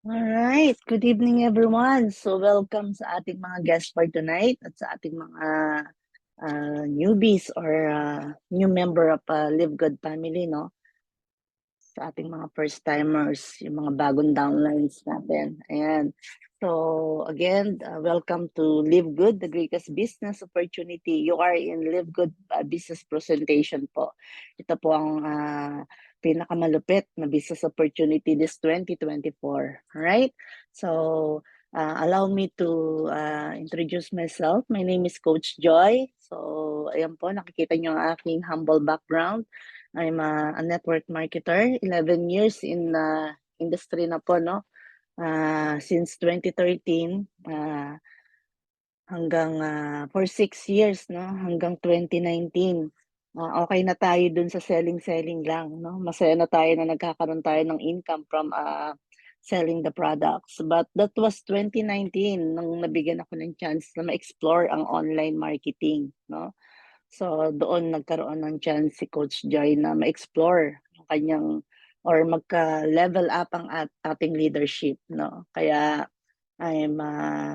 Alright, good evening everyone. So welcome sa ating mga guests for tonight at sa ating mga newbies or new member of Live Good family, no? Sa ating mga first timers, yung mga bagong downlines natin. Ayan. So again, welcome to Live Good, the greatest business opportunity. You are in Live Good business presentation po. Ito po ang pinakamalupit na business opportunity this 2024. Alright? So allow me to introduce myself. My name is Coach Joy. So ayan po, nakikita niyo ang aking humble background. I'm a network marketer, 11 years in industry na po, no? Since 2013 hanggang for 6 years, no? Hanggang 2019. Okay na tayo dun sa selling lang, no? Masaya na tayo na nagkakaroon tayo ng income from selling the products. But that was 2019 nung nabigyan ako ng chance na ma-explore ang online marketing, no? So doon nagkaroon ng chance si Coach Joy na ma-explore yung kanyang or magka-level up ang ating leadership, no? Kaya I'm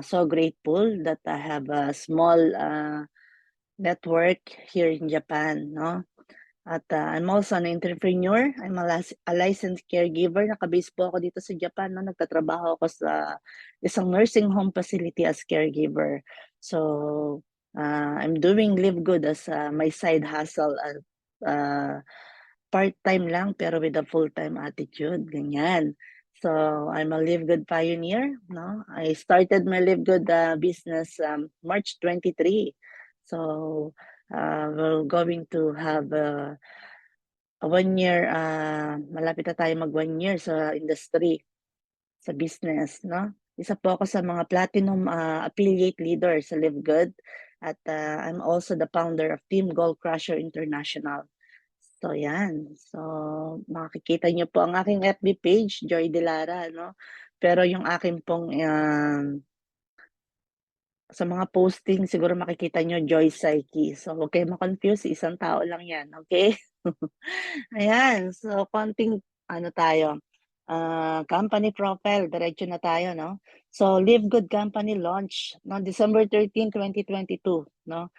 so grateful that I have a small network here in Japan, no? At I'm also an entrepreneur. I'm a licensed caregiver. Nakabase po ako dito sa Japan, no? Nagtatrabaho ako sa isang nursing home facility as caregiver. So I'm doing Live Good as my side hustle. Part-time lang pero with a full-time attitude, ganyan. So I'm a Live Good pioneer, no? I started my Live Good business March 23. So we're going to have a 1 year, malapit na tayo mag 1 year sa industry, sa business, no? Isa po ako sa mga platinum affiliate leader sa Live Good at I'm also the founder of Team Goal Crusher International. So yan. So makikita niyo po ang aking FB page, Joy Delara, no? Pero yung akin pong sa mga posting siguro makikita niyo Joy Psyche. So huwag kayong ma-confuse, isang tao lang yan, okay? Ayan, so konting ano tayo, company profile, diretso na tayo, no? So Live Good Company launch no December 13, 2022, no?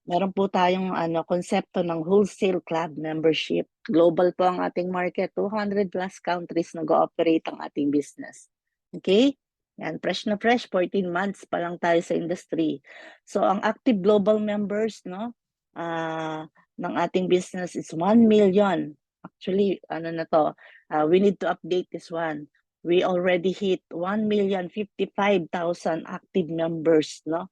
Meron po tayong konsepto ng wholesale club membership. Global po ang ating market, 200 plus countries nag-ooperate ang ating business. Okay? Yan, fresh na fresh, 14 months pa lang tayo sa industry. So ang active global members, no, ng ating business is 1 million. Actually, ano na to, we need to update this one. We already hit 1,055,000 active members, no?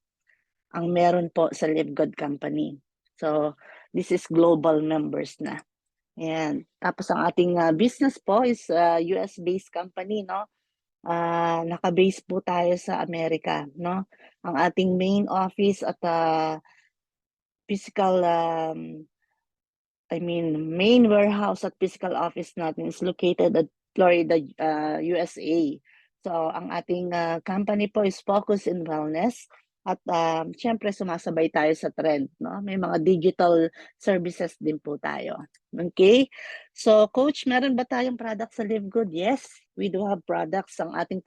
Ang meron po sa Live Good Company. So, this is global members na. Ayan. Tapos ang ating business po is US-based company, no? Naka-base po tayo sa Amerika, no? Ang ating main office at physical main warehouse at physical office natin is located at Florida, USA. So, ang ating company po is focused in wellness at syempre sumasabay tayo sa trend, no? May mga digital services din po tayo. Okay? So, Coach, meron ba tayong products sa Live Good? Yes, we do have products. Ang ating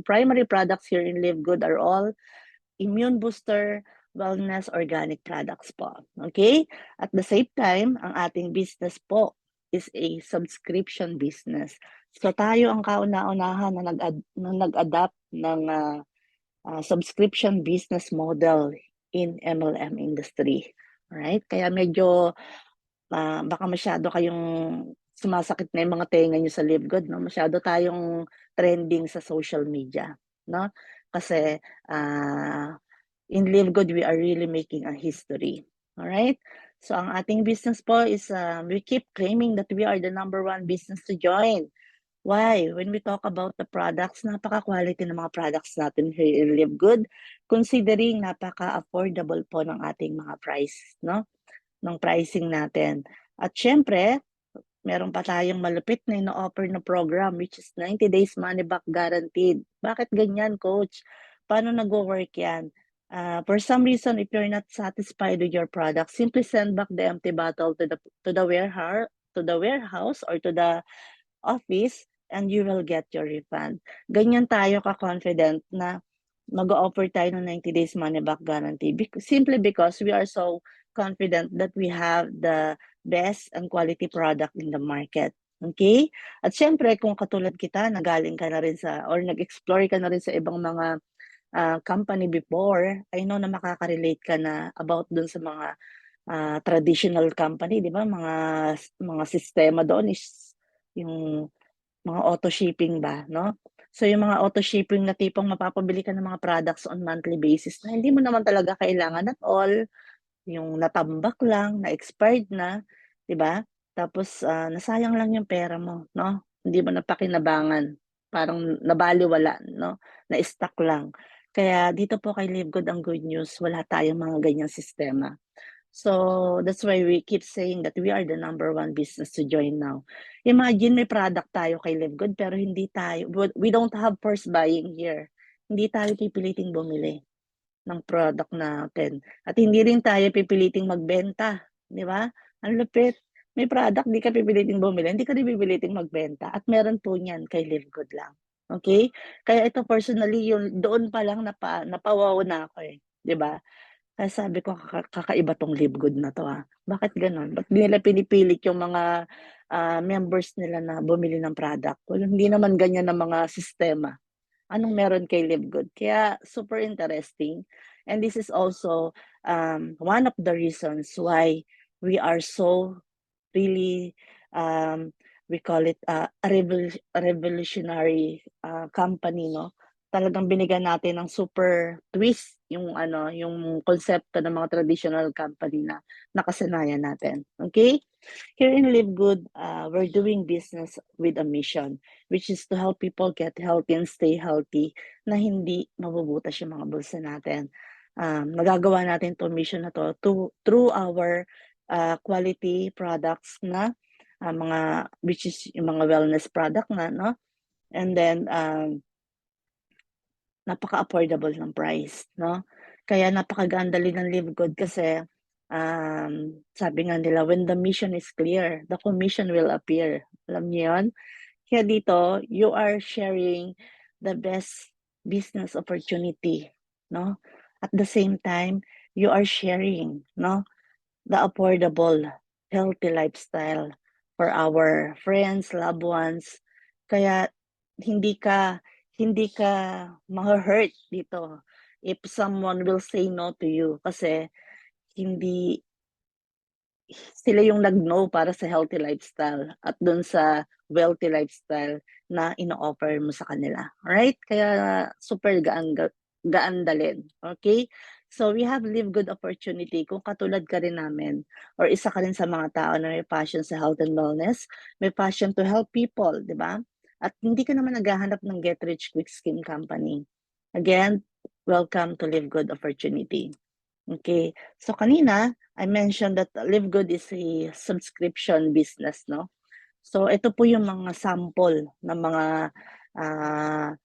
primary products here in Live Good are all immune booster, wellness, organic products po. Okay? At the same time, ang ating business po is a subscription business. So tayo ang kauna-unahan na nag-adapt ng subscription business model in MLM industry. Alright? Kaya medyo baka masyado kayong sumasakit na yung mga tenga nyo sa Live Good, no? Masyado tayong trending sa social media, no? Kasi in Live Good, we are really making a history. Alright? So ang ating business po is we keep claiming that we are the #1 business to join. Why? When we talk about the products, napaka-quality ng mga products natin here in Live Good, considering napaka-affordable po ng ating mga price, no? Ng pricing natin. At syempre, meron pa tayong malupit na ino-offer na program which is 90 days money back guaranteed. Bakit ganyan, Coach? Paano nag-work yan? For some reason, if you're not satisfied with your product, simply send back the empty bottle to the warehouse or to the office and you will get your refund. Ganyan tayo ka-confident na mag-o-offer tayo ng 90 days money back guarantee simply because we are so confident that we have the best and quality product in the market. Okay? At syempre, kung katulad kita, nagaling ka na rin sa, or nag-explore ka na rin sa ibang mga company before, I know na makaka-relate ka na about dun sa mga traditional company, di ba? Mga sistema doon is yung mga auto shipping ba, no? So yung mga auto shipping na tipong mapapabili ka ng mga products on monthly basis na hindi mo naman talaga kailangan at all, yung natambak lang, na-expired na, 'di ba? Tapos nasayang lang yung pera mo, no? Hindi mo napakinabangan, parang nabalewala, no? Na-stuck lang. Kaya dito po kay Live Good ang good news, wala tayong mga ganyang sistema. So that's why we keep saying that we are the number one business to join now. Imagine may product tayo kay Live Good pero hindi tayo, we don't have first buying here. Hindi tayo pipiliting bumili ng product natin. At hindi rin tayo pipiliting magbenta, di ba? Ang lupit. May product, di ka pipiliting bumili, hindi ka rin pipiliting magbenta. At meron po niyan kay Live Good lang. Okay? Kaya ito personally, yung doon pa lang napawaw na ako eh. Di ba? Kaya sabi ko, kakaiba tong Live Good na 'to, Bakit gano'n? Ba't di nila pinipilit yung mga, members nila na bumili ng product? Well, hindi naman ganyan ang mga sistema. Anong meron kay Live Good? Kaya super interesting, and this is also, one of the reasons why we are so really, we call it, a revolutionary, company 'no. Talagang binigyan natin ng super twist yung ano, yung konsepto ng mga traditional company na nakasanayan natin, okay? Here in Live Good, we're doing business with a mission, which is to help people get healthy and stay healthy na hindi mabubutas yung mga bulsa natin. Nagagawa natin 'tong mission na 'to through our quality products na mga which is yung mga wellness product nga 'no, and then napaka-affordable ng price 'no. Kaya napakaganda rin ng Live Good kasi, sabi nga nila, "When the mission is clear, the commission will appear." Alam niyo 'yun? Kaya dito, you are sharing the best business opportunity 'no. At the same time, you are sharing 'no, the affordable, healthy lifestyle for our friends, loved ones. Kaya hindi ka hindi ka mahu-hurt dito if someone will say no to you kasi hindi sila yung nag-no para sa healthy lifestyle at dun sa wealthy lifestyle na ino-offer mo sa kanila, alright? Kaya super gaan dalhin, okay? So we have Live Good opportunity kung katulad ka rin namin or isa ka rin sa mga tao na may passion sa health and wellness, may passion to help people, 'di ba? At hindi ka naman naghahanap ng get rich quick scheme company. Again, welcome to Live Good opportunity. Okay. So kanina, I mentioned that Live Good is a subscription business, no? So ito po yung mga sample ng mga ah,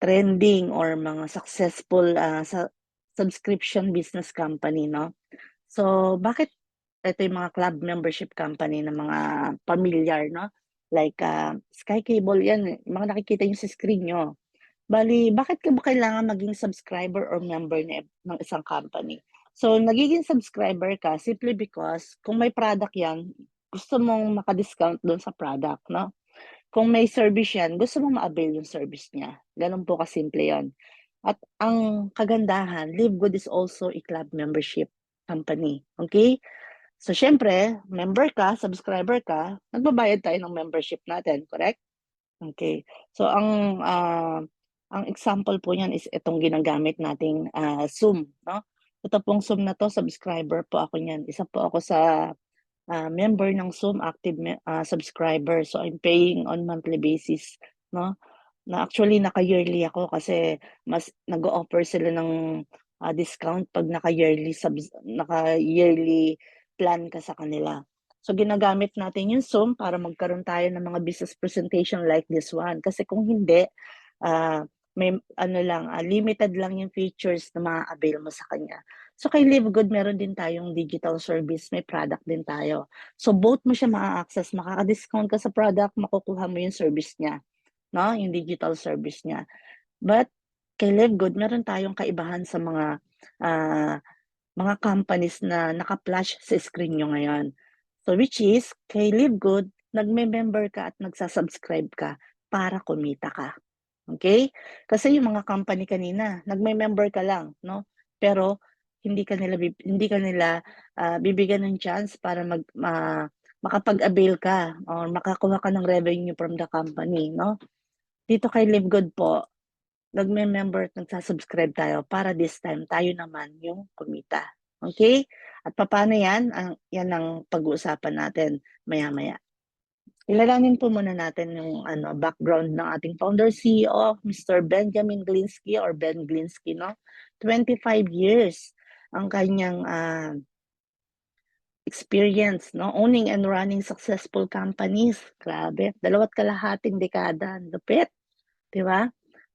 trending or mga successful sa subscription business company, no? So bakit ito yung mga club membership company ng mga pamilyar, no? Like Sky Cable yan, mga nakikita niyo sa screen niyo. Bali, bakit ka ba kailangan maging subscriber or member ng isang company? So, nagiging subscriber ka simply because kung may product yan, gusto mong maka-discount doon sa product, no? Kung may service yan, gusto mong ma-avail yung service niya. Ganun po kasimple yon. At ang kagandahan, Live Good is also a club membership company. Okay? So, syempre, member ka, subscriber ka, nagbabayad tayo ng membership natin, correct? Okay. So ang example po niyan is itong ginagamit nating, Zoom 'no. Ito pong Zoom na 'to subscriber po ako niyan. Isa po ako sa, member ng Zoom, active subscriber. So I'm paying on monthly basis 'no, na actually naka-yearly ako kasi mas nag-o-offer sila ng, discount 'pag naka-yearly plan ka sa kanila. So ginagamit natin yung Zoom para magkaroon tayo ng mga business presentation like this one. Kasi kung hindi, may ano lang, limited lang yung features na maa-avail mo sa kanya. So kay Live Good meron din tayong digital service, may product din tayo. So both mo siya maa-access, makaka-discount ka sa product, makukuha mo yung service niya, no? Yung digital service niya. But kay Live Good meron tayong kaibahan sa mga companies na naka-flash sa screen niyo ngayon. So which is kay Live Good, nagme-member ka at nagsa-subscribe ka para kumita ka. Okay? Kasi yung mga company kanina, nagme-member ka lang, no? Pero hindi ka nila bibigyan ng chance para makapag-avail ka or makakuha ka ng revenue from the company, no? Dito kay Live Good po, nagme-member at nagsa-subscribe tayo para this time tayo naman yung kumita. Okay? At papaano yan? Yan ang pag-uusapan natin maya-maya. Kilalanin po muna natin yung background ng ating founder CEO, Mr. Benjamin Glinsky or Ben Glinsky, no? 25 years ang kanyang experience, no? Owning and running successful companies. Grabe, 2.5 dekada. Lupit, di ba?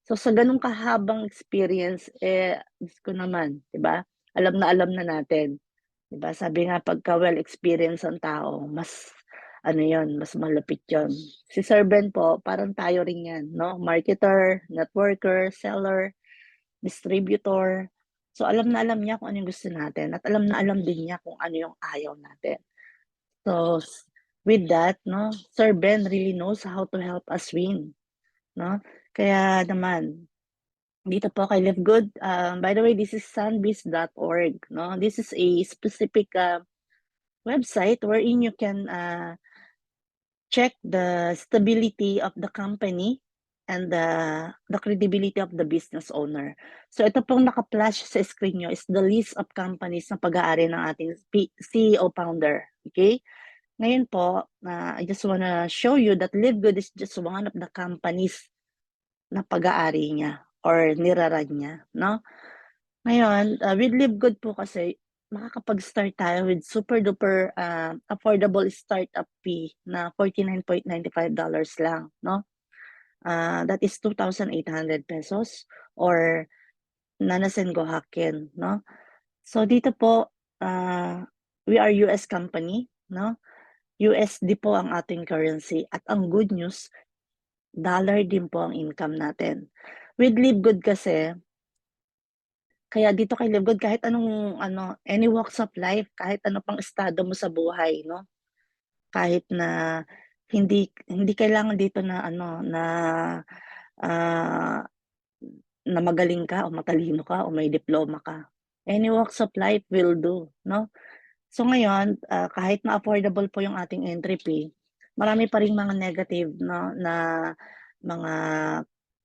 So sa ganung kahabang experience, Diyos ko naman, di ba? Alam na natin. Di ba? Sabi nga, pagka well-experienced ang tao, mas mas malapit yon. Si Sir Ben po, parang tayo rin yan, no? Marketer, networker, seller, distributor. So alam na alam niya kung ano yung gusto natin at alam na alam din niya kung ano yung ayaw natin. So with that, no, Sir Ben really knows how to help us win, no? Kaya naman, dito po kay Live Good, by the way, this is sunbiz.org, no? This is a specific website wherein you can check the stability of the company and the credibility of the business owner. So ito pong naka-flash sa screen nyo is the list of companies na pag-aari ng ating CEO founder. Okay? Ngayon po, I just wanna show you that Live Good is just one of the companies na pag-aari niya or niraran niya, no? Ngayon, with Live Good po kasi, makakapag-start tayo with super-duper affordable startup fee na $49.95 lang, no? That is 2,800 pesos or Nanasen Gohaken, no? So dito po, we are US company, no? USD po ang ating currency at ang good news, dollar din po ang income natin. With Live Good kasi, kaya dito kay Live Good kahit anong any walks of life, kahit ano pang estado mo sa buhay, no? Kahit na hindi kailangan dito na ah, na magaling ka o matalino ka o may diploma ka. Any walks of life will do, no? So ngayon, kahit na affordable po yung ating entry fee, marami pa ring mga negative, no, na mga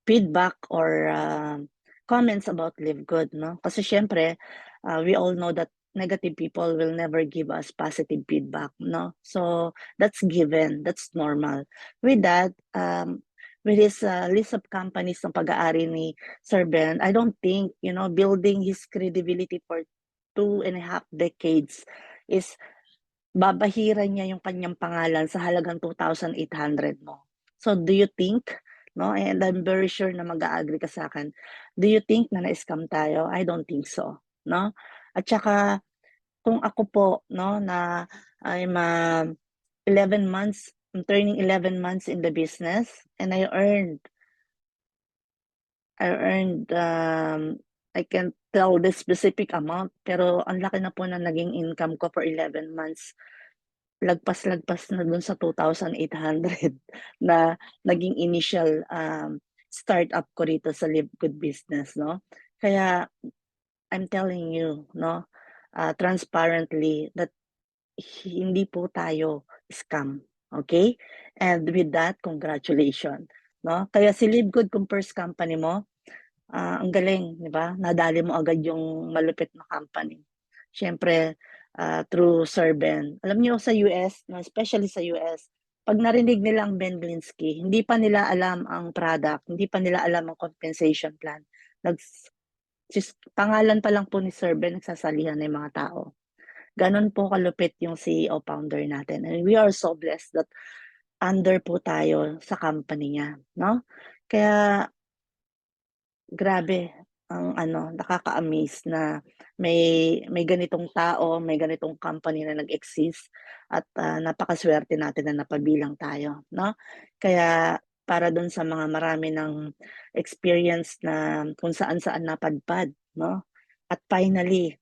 feedback or comments about Live Good, no? Kasi siyempre, we all know that negative people will never give us positive feedback, no? So that's given, that's normal. With that, with his list of companies ng pag-aari ni Sir Ben, I don't think, building his credibility for 2.5 decades is babahiran niya yung kanyang pangalan sa halagang 2,800 mo. So do you think, no, and I'm very sure na mag-a-agree ka sa akin, do you think na na-scam tayo? I don't think so, no? At saka kung ako po, no, na I'm 11 months, I'm turning 11 months in the business and I can't tell the specific amount, pero ang laki na po na naging income ko for 11 months. Lagpas-lagpas na dun sa 2,800 na naging initial startup ko rito sa Live Good Business, no? Kaya I'm telling you, no, transparently that hindi po tayo scam, okay? And with that, congratulations, no? Kaya si Live Good kung first company mo, ang galing, 'di ba? Nadali mo agad yung malupit na company. Siyempre, through Sir Ben. Alam niyo sa US, no, especially sa US, 'pag narinig nila ang Ben Glinsky, hindi pa nila alam ang product, hindi pa nila alam ang compensation plan. Pangalan pa lang po ni Sir Ben, nagsasalihan na yung mga tao. Gano'n po kalupit yung CEO founder natin. And we are so blessed that under po tayo sa company niya, no? Kaya grabe, nakaka-amaze na may ganitong tao, may ganitong company na nag-exist at, napakasuwerte natin na napabilang tayo, 'no? Kaya para dun sa mga marami ng experience na kung saan-saan napadpad, 'no? At finally,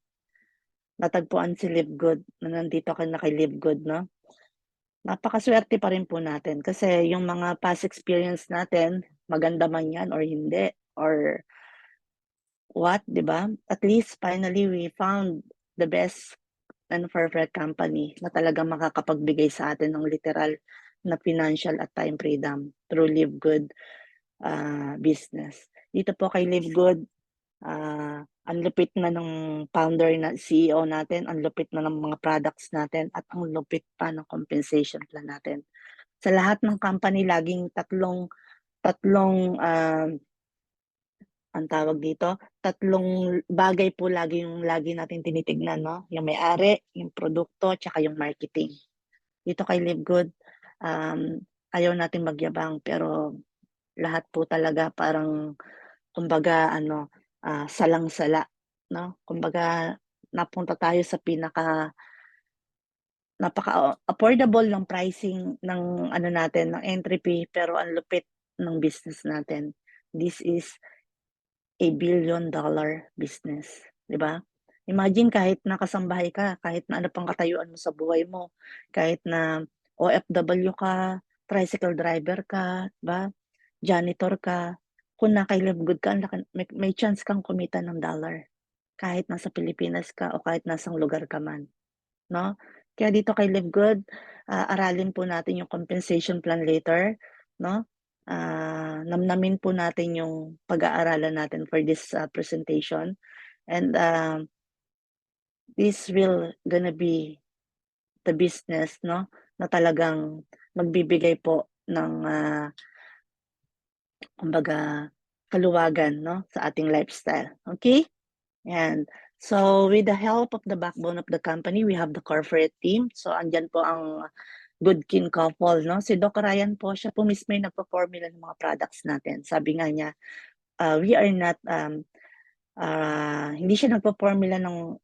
natagpuan si Livegood na nandito ka na kay Livegood, 'no? Napakasuwerte pa rin po natin kasi yung mga past experience natin, maganda man 'yan or hindi or what, 'di ba? At least finally we found the best and perfect company na talagang makakapagbigay sa atin ng literal na financial at time freedom through Live Good business. Dito po kay Live Good, ang lupit na ng founder na CEO natin, ang lupit na ng mga products natin at ang lupit pa ng compensation plan natin. Sa lahat ng company laging tatlong tatlong, ang tawag dito, tatlong bagay po lagi nating tinitignan 'no, yung may-ari, yung produkto, tsaka yung marketing. Dito kay Live Good, um, ayaw nating magyabang pero lahat po talaga parang kumbaga salang-sala 'no. Kumbaga napunta tayo sa napaka-affordable ng pricing ng natin, ng entry fee pero ang lupit ng business natin. This is a $1 billion business, 'di ba? Imagine kahit nakasambahay ka, kahit na ano pang katayuan mo sa buhay mo, kahit na OFW ka, tricycle driver ka, 'di ba, janitor ka, kung naka-live good ka ang laki may chance kang kumita ng dollar, kahit nasa Pilipinas ka o kahit nasang lugar ka man, 'no? Kaya dito kay Live Good, aralin po natin yung compensation plan later, 'no? Namnamin po natin yung pag-aaralan natin for this, presentation and, this will gonna be the business 'no, na talagang magbibigay po ng, kumbaga kaluwagan 'no, sa ating lifestyle, okay? And so with the help of the backbone of the company, we have the corporate team. So andiyan po ang good kin couple 'no, si Doc Ryan po siya po mismo yung nagpo-formula ng mga products natin. Sabi nga niya, we are not, hindi siya nagpo-formula ng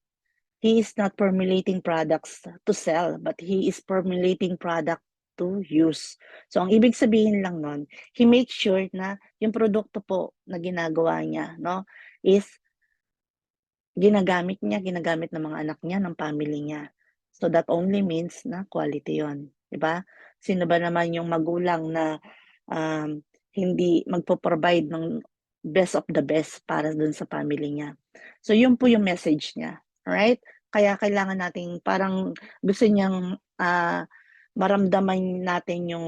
he is not formulating products to sell, but he is formulating product to use. So ang ibig sabihin lang nun, he makes sure na yung produkto po na ginagawa niya 'no, is ginagamit ng mga anak niya, ng family niya. So that only means na quality 'yun, 'di ba? Sino ba naman yung magulang na, hindi magpo-provide ng best of the best para dun sa family niya. So 'yun po yung message niya, alright? Kaya kailangan nating parang gusto niyang, maramdaman natin yung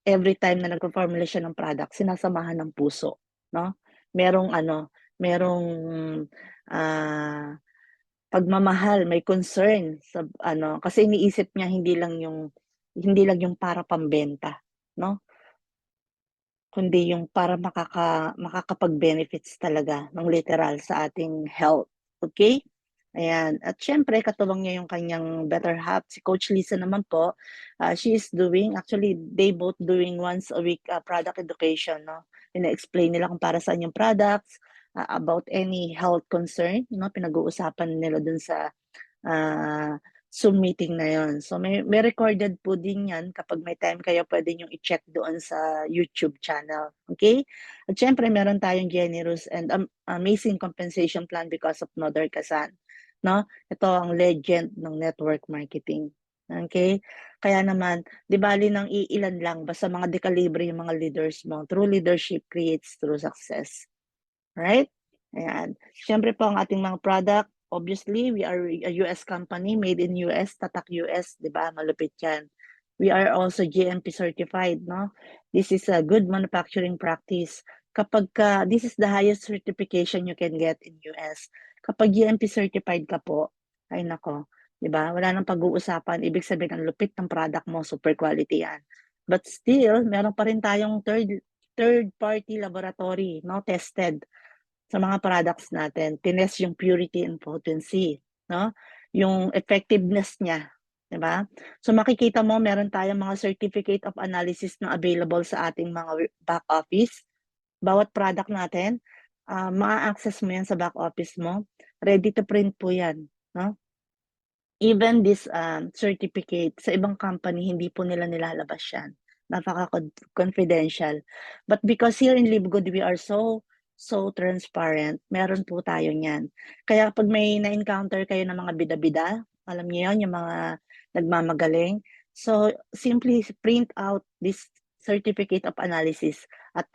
every time na nagfo-formula siya ng product sinasamahan ng puso, 'no? Merong merong, ah, pagmamahal, may concern sa kasi iniisip niya hindi lang yung para pambenta, 'no, kundi yung para makakapag-benefits talaga ng literal sa ating health, okay. Ayan, at siyempre katuwang niya yung kanyang better half, si Coach Lisa naman po, she is doing actually they both doing once a week, product education 'no. Ine-explain nila kung para saan yung products, about any health concern 'no, pinag-uusapan nila dun sa Zoom meeting na yon. So may recorded po din 'yan kapag may time kayo puwede niyong i-check doon sa YouTube channel, okay. At siyempre meron tayong generous and amazing compensation plan because of Nodar Kazan, 'no. Ito ang legend ng network marketing, okay. Kaya naman 'di bale ng iilan lang basta mga dekalibre yung mga leaders mo, true leadership creates true success. Right? Ayan. Siyempre po ang ating mga product, obviously we are a US company, made in US, tatak US, 'di ba? Malupit 'yan. We are also GMP certified, 'no? This is a good manufacturing practice. Kapagka this is the highest certification you can get in US. Kapag GMP certified ka po, ay nako, 'di ba? Wala nang pag-uusapan, ibig sabihin ang lupit ng product mo, super quality 'yan. But still, meron pa rin tayong third party laboratory, 'no, tested sa mga products natin, tinest yung purity and potency, 'no? Yung effectiveness niya, 'di ba? So makikita mo meron tayong mga certificate of analysis na available sa ating mga back office, bawat product natin. maa-access mo yan sa back office mo. Ready to print po yan, no? Even this certificate, sa ibang company hindi po nila nilalabas yan. Napaka-confidential. But because here in LiveGood, we are so transparent, meron po tayo niyan. Kaya pag may na-encounter kayo ng mga bida-bida, alam niyo yun, yung mga nagmamagaling. So, simply print out this certificate of analysis at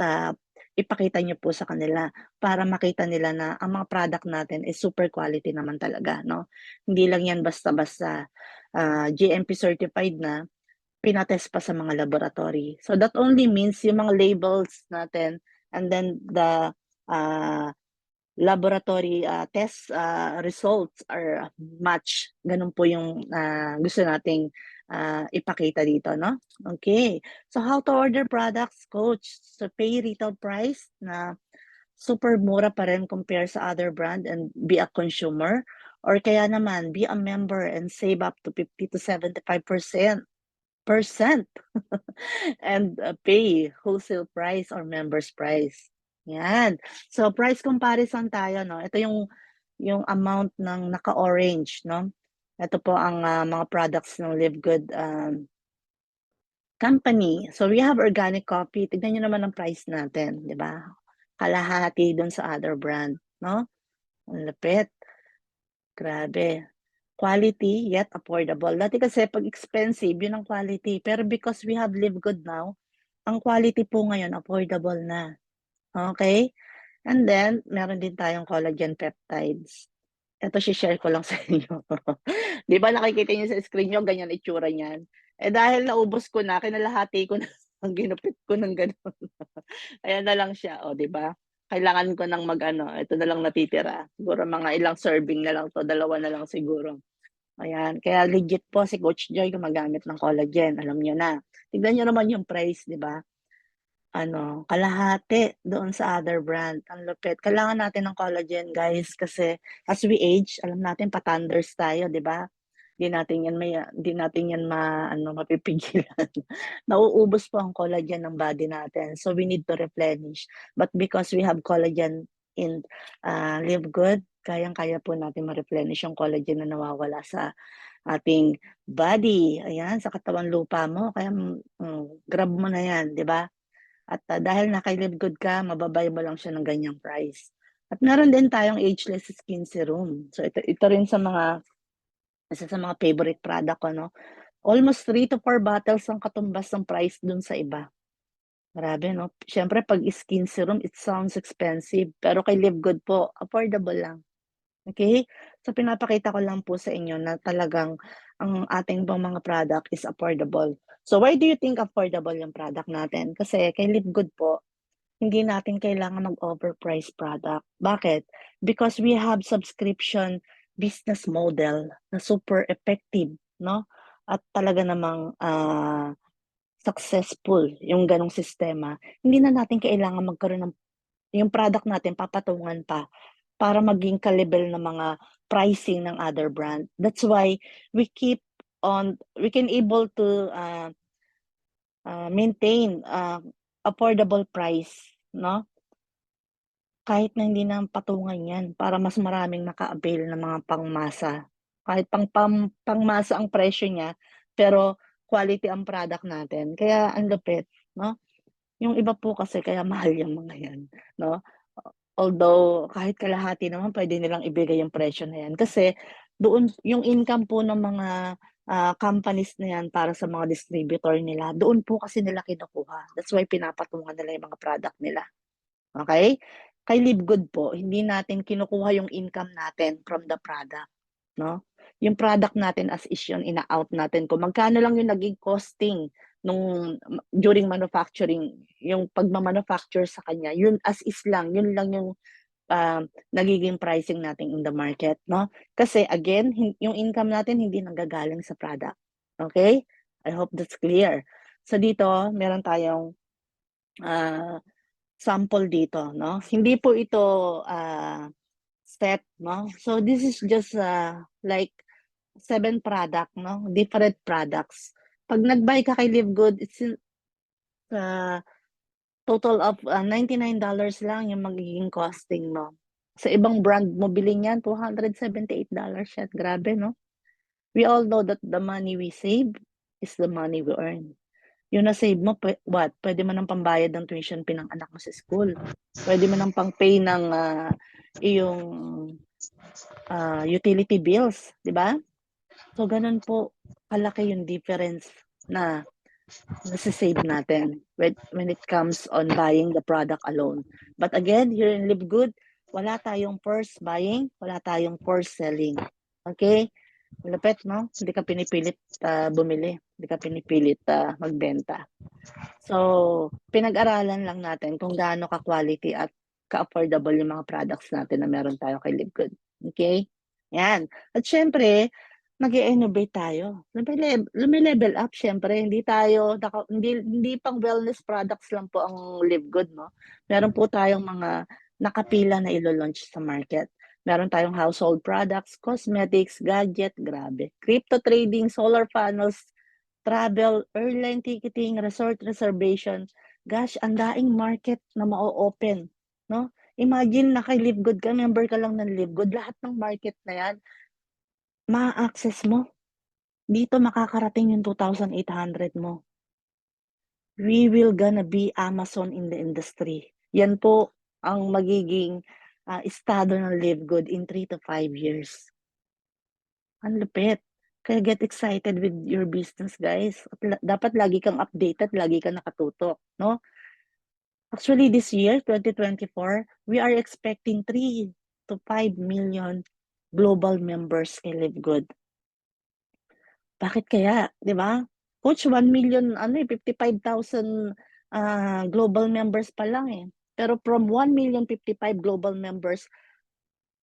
ipakita niyo po sa kanila para makita nila na ang mga product natin is super quality naman talaga, no? Hindi lang yan basta-basta GMP certified na, pinatest pa sa mga laboratory. So that only means yung mga labels natin and then the laboratory test results are match. Ganun po yung gusto nating ipakita dito, no? Okay. So how to order products, coach? So pay retail price na super mura pa rin compare sa other brand and be a consumer, or kaya naman be a member and save up to 50 to 75% and pay wholesale price or members price. Yan. So price comparison tayo, no? Ito yung amount ng naka-orange, no? Ito po ang mga products ng LiveGood company. So we have organic coffee. Tignan niyo naman ang price natin, di ba? Kalahati dun sa other brand, no? Ang lapit. Grabe. Quality yet affordable. Dati kasi pag expensive, yun ang quality. Pero because we have LiveGood now, ang quality po ngayon affordable na. Okay? And then, meron din tayong collagen peptides. Ito, share ko lang sa inyo. Di ba nakikita niyo sa screen niyo, ganyan itsura niyan. Eh dahil naubos ko na, kinalahati ko na, ang ginupit ko ng gano'n. Ayan na lang siya, o di ba? Kailangan ko ng mag-ano, ito na lang natitira. Siguro mga ilang serving na lang to, 2 na lang siguro. Ayan, kaya legit po si Coach Joy gumagamit ng collagen, alam niyo na. Tignan niyo naman yung price, di ba? Ano, kalahati doon sa other brand. Ang lupit. Kailangan natin ng collagen, guys, kasi as we age, alam natin patanders tayo, 'di ba? Di natin yan mapipigilan. Nauubos po ang collagen ng body natin. So we need to replenish. But because we have collagen in Live Good, kayang-kaya po natin ma-replenish yung collagen na nawawala sa ating body. Ayan, sa katawan lupa mo. Kaya grab mo na yan, 'di ba? At dahil naka-Live Good ka, mababay mo lang siya ng ganyang price. At meron din tayong ageless skin serum. So ito rin isa sa mga favorite product ko, no? Almost 3 to 4 bottles ang katumbas ng price dun sa iba. Grabe, no? Siyempre, pag skin serum, it sounds expensive. Pero kay Live Good po, affordable lang. Okay? So pinapakita ko lang po sa inyo na talagang ang ating pong mga product is affordable. So why do you think affordable yung product natin? Kasi kay Live Good po, hindi natin kailangan mag-overprice product. Bakit? Because we have subscription business model na super effective, no? At talaga namang successful yung ganong sistema. Hindi na natin kailangan magkaroon ng yung product natin papatungan pa para maging ka-level ng mga pricing ng other brand. That's why we can able to maintain affordable price, no? Kahit na hindi na patungan 'yan para mas maraming maka-avail ng mga pangmasa. Kahit pangmasa ang presyo niya, pero quality ang product natin. Kaya ang lupit, 'no? Yung iba po kasi kaya mahal yang mga 'yan, 'no? Although kahit kalahati naman puwede nilang ibigay yung presyo na 'yan kasi doon yung income po ng mga companies na 'yan para sa mga distributor nila, doon po kasi nila kinukuha. That's why pinapatungan nila yung mga product nila. Okay? Kay Live Good po, hindi natin kinukuha yung income natin from the product, 'no? Yung product natin as is yun, ina-out natin kung magkano lang yung naging costing nung during manufacturing, yung pagma-manufacture sa kanya, yun as is lang, yun lang yung nagiging pricing natin in the market, 'no? Kasi again, yung income natin hindi nanggagaling sa product, okay? I hope that's clear. So dito meron tayong ah sample dito, 'no? Hindi po ito set, no? So this is just like 7 product, 'no? Different products. 'Pag nag-buy ka kay Live Good, it's uh, total of $99 lang yung magiging costing mo. Sa ibang brand mo bilhin yan, $278 yan. Grabe, no? We all know that the money we save is the money we earn. Yung na-save mo, what? Pwede mo nang pambayad ng tuition fee ng anak mo sa school. Pwede mo nang pang-pay ng iyong utility bills, di ba? So, ganun po kalaki yung difference na nasa-save natin when it comes on buying the product alone. But again, here in Live Good, wala tayong first buying, wala tayong first selling. Okay? Malapit, no? Hindi ka pinipilit bumili. Hindi ka pinipilit magbenta. So, pinag-aralan lang natin kung gaano ka-quality at ka-affordable yung mga products natin na meron tayo kay Live Good. Okay? Yan. At syempre, nag-i-innovate tayo. Lumi-level up syempre, hindi pang wellness products lang po ang Live Good, no. Meron po tayong mga nakapila na ilo-launch sa market. Meron tayong household products, cosmetics, gadget, grabe. Crypto trading, solar panels, travel, airline ticketing, resort reservation. Gosh, ang daing market na ma-open, no? Imagine na kay Live Good ka, member ka lang ng Live Good, lahat ng market na yan ma-access mo. Dito makakarating yung 2,800 mo. We will gonna be Amazon in the industry. Yan po ang magiging estado ng Live Good in 3 to 5 years. Ang lupit. Kaya get excited with your business, guys. Dapat lagi kang updated, lagi kang nakatutok, no? Actually, this year, 2024, we are expecting 3 to 5 million global members kay Live Good. Bakit kaya, 'di ba? Coach, 1 million 55,000 global members pa lang eh. Pero from 1,055,000 global members,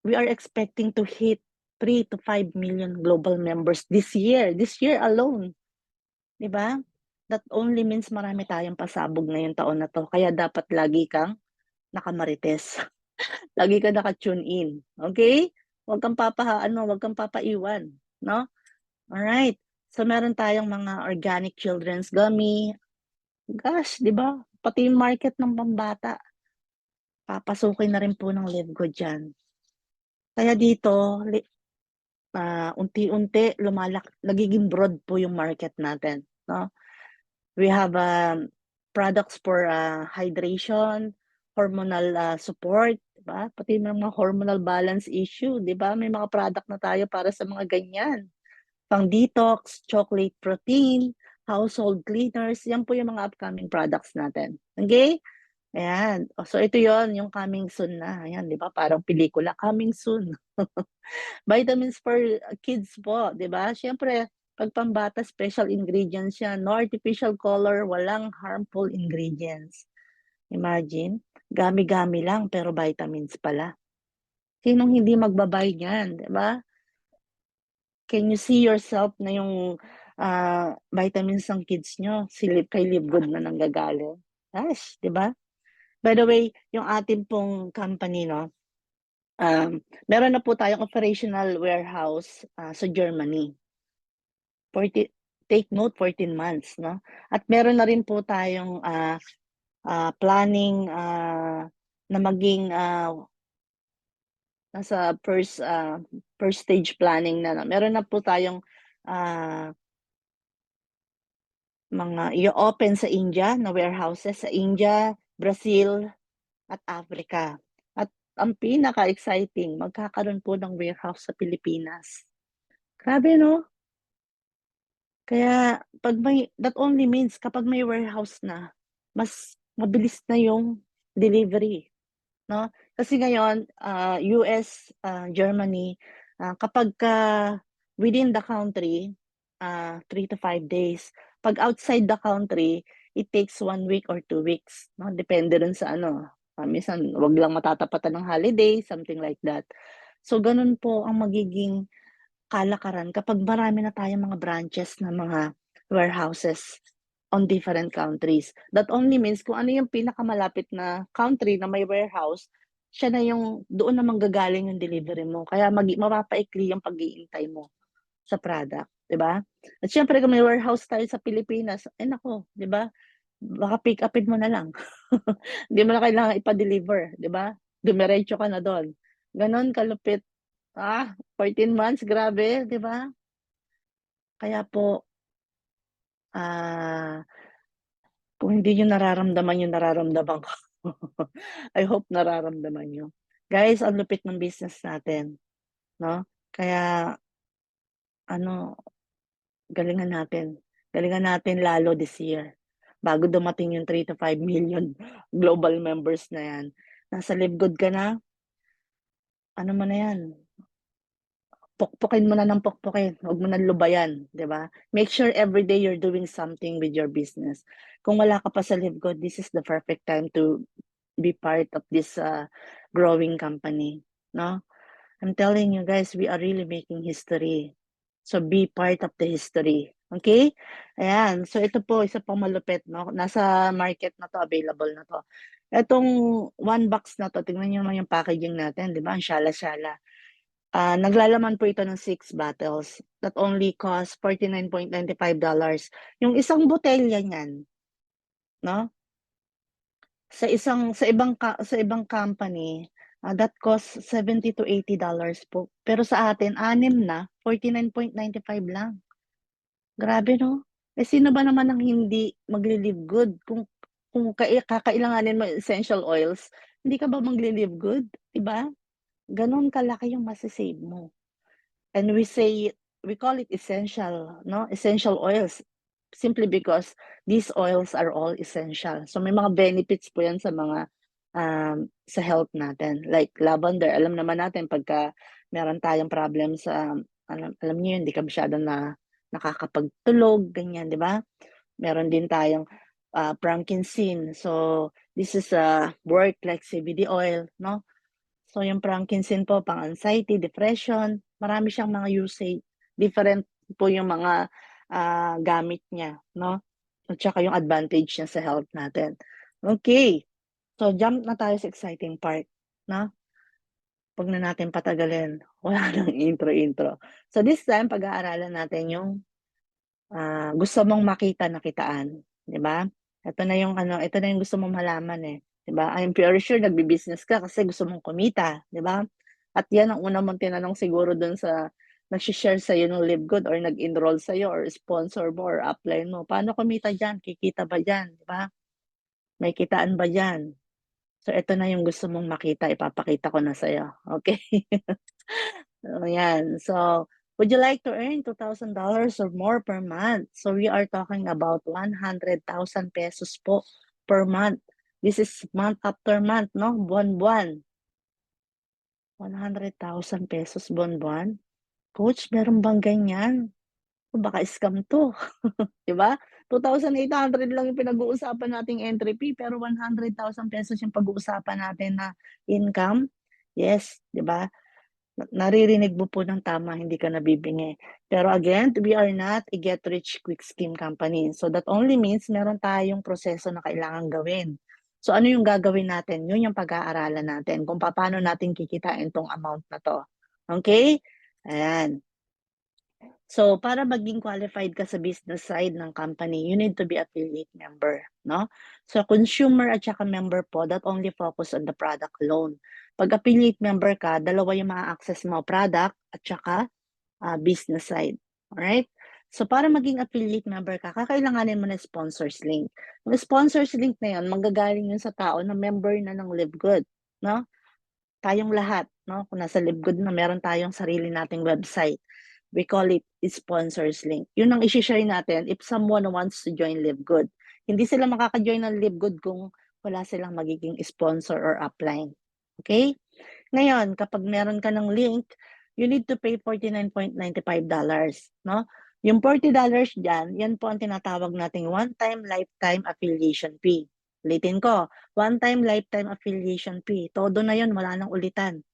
we are expecting to hit 3 to 5 million global members this year alone. 'Di ba? That only means marami tayong pasabog ngayong taon na 'to. Kaya dapat lagi kang nakamarites. Lagi kang naka-tune in, okay? Huwag kang huwag kang papaiwan, no? Alright. So, meron tayong mga organic children's gummy. Gosh, 'di ba? Pati yung market ng pambata, papasukin na rin po ng Live Good diyan. Kaya dito, unti-unti nagiging broad po yung market natin, no? We have products for hydration, hormonal support, 'di ba? Pati mga hormonal balance issue, 'di ba? May mga product na tayo para sa mga ganyan. Pang-detox, chocolate protein, household cleaners, yan po yung mga upcoming products natin. Okay? Ayan. So, ito yon yung coming soon na. Ayan, di ba? Parang pelikula, coming soon. Vitamins for kids po, di ba? Siyempre, pag pambata, special ingredients yan. No artificial color, walang harmful ingredients. Imagine, gami-gami lang, pero vitamins pala. Sinong hindi magbabay niyan, di ba? Can you see yourself na yung vitamins ng kids nyo, kay Live Good na nanggagaling? Gosh, di ba? By the way, yung ating pong company, no, meron na po tayong operational warehouse sa Germany. Take note, 14 months, no? At meron na rin po tayong planning na maging nasa first stage planning na. Meron na po tayong mga i-open sa India na warehouses sa India, Brazil, at Africa. At ang pinaka-exciting, magkakaroon po ng warehouse sa Pilipinas. Grabe, no? Kaya that only means kapag may warehouse na, mas mabilis na yung delivery, no? Kasi ngayon, US, Germany, kapag within the country, 3 to 5 days. Pag outside the country, it takes 1 week or 2 weeks, no? Depende rin sa minsan wag lang matatapatan ng holiday, something like that. So, ganun po ang magiging kalakaran kapag marami na tayong mga branches na mga warehouses on different countries. That only means kung ano yung pinakamalapit na country na may warehouse, siya na yung doon na manggagaling yung delivery mo. Kaya mapapaikli yung pag-iintay mo sa product, 'di ba? At syempre kung may warehouse tayo sa Pilipinas, ay nako, 'di ba? baka pick upin mo na lang. Hindi mo na kailangan ipa-deliver, 'di ba? Dumiretso ka na do'n. Gano'n kalupit. 14 months, grabe, 'di ba? Kaya po, ah, kung hindi niyo nararamdaman yung nararamdaman ko, I hope nararamdaman niyo. Guys, ang lupit ng business natin, 'no? Kaya ano, galingan natin. Galingan natin lalo this year. Bago dumating yung 3 to 5 million global members na 'yan. Nasa live good ka na, ano mo na 'yan, pukpukin mo na ng pukpukin, huwag mo ng lubayan, 'di ba? Make sure every day you're doing something with your business. Kung wala ka pa sa live good, this is the perfect time to be part of this, growing company, 'no? I'm telling you guys, we are really making history. So be part of the history, okay? Ayan, so ito po isa pang malupit 'no, nasa market na 'to, available na 'to. Itong one box na 'to, tingnan niyo naman yung packaging natin, 'di ba, ang syala-syala. Naglalaman po ito ng 6 bottles that only cost $49.95. Yung isang botelya niyan 'no, sa ibang company, that costs $70 to $80 po. Pero sa atin 6 na, $49.95 lang. Grabe 'no? Eh, sino ba naman ang hindi magle-live good kung kakailanganin mo essential oils, hindi ka ba magle-live good, 'di ba? Gano'n kalaki yung mase-save mo. And we call it essential, 'no, essential oils simply because these oils are all essential. So may mga benefits po 'yan sa health natin. Like lavender, alam naman natin pagka meron tayong problem sa alam niyo 'yun, 'di ka masyadong nakakapagtulog, ganyan, 'di ba? Meron din tayong, frankincense. So this is, work like CBD oil, 'no? So yung frankincense po pang-anxiety, depression, marami siyang mga usage. Different po yung mga, gamit niya 'no, at saka yung advantage niya sa health natin. Okay, so jump na tayo sa exciting part 'no, 'wag na natin patagalin, wala ng intro-intro. So this time pag-aaralan natin yung gusto mong makita na kitaan, 'di ba? Ito na yung gusto mong malaman, eh, 'di ba? I'm very sure nagbi-business ka kasi gusto mong kumita, 'di ba? At 'yan ang una mong tinanong siguro dun sa nagse-share sa'yo ng Live Good or nag-enroll sa'yo or sponsor mo or upline mo, "Paano kumita diyan? Kikita ba diyan?" 'Di ba? "May kitaan ba diyan?" So, ito na yung gusto mong makita, ipapakita ko na sa'yo, okey? Oh, yan. So, would you like to earn $2,000 or more per month? So, we are talking about 100,000 pesos po per month. This is month after month, no? Buwan-buwan. 100,000 pesos buwan-buwan? Coach, meron bang ganyan? O baka scam 'to, 'di ba? 2,800 lang yung pinag-uusapan nating entry fee, pero 100,000 pesos yung pag-uusapan natin na income. Yes, 'di ba? Naririnig mo po ng tama, hindi ka nabibingi. Pero again, we are not a get rich quick scheme company. So that only means meron tayong proseso na kailangang gawin. So ano yung gagawin natin? Yun yung pag-aaralan natin kung paano natin kikitain 'tong amount na 'to. Okay? Ayan. So para maging qualified ka sa business side ng company, you need to be affiliate member, 'no? So consumer at saka member po that only focus on the product alone. 'Pag affiliate member ka, dalawa yung maa-access mo, product at saka, business side, alright? So para maging affiliate member ka, kakailanganin mo ng sponsors link. Yung sponsors link na yun, manggagaling yun sa tao na member na ng Live Good, 'no? Tayong lahat 'no, kung nasa LiveGood na meron tayong sarili nating website. We call it sponsors link. Yun ang ise-share natin if someone wants to join LiveGood. Hindi sila makaka-join ng LiveGood kung wala silang magiging sponsor or upline, okay? Ngayon kapag meron ka ng link, you need to pay $49.95, 'no? Yung $40 diyan, yan po ang tinatawag nating one-time lifetime affiliation fee. Ulitin ko, one-time lifetime affiliation fee. Todo na yun, wala ng ulitan.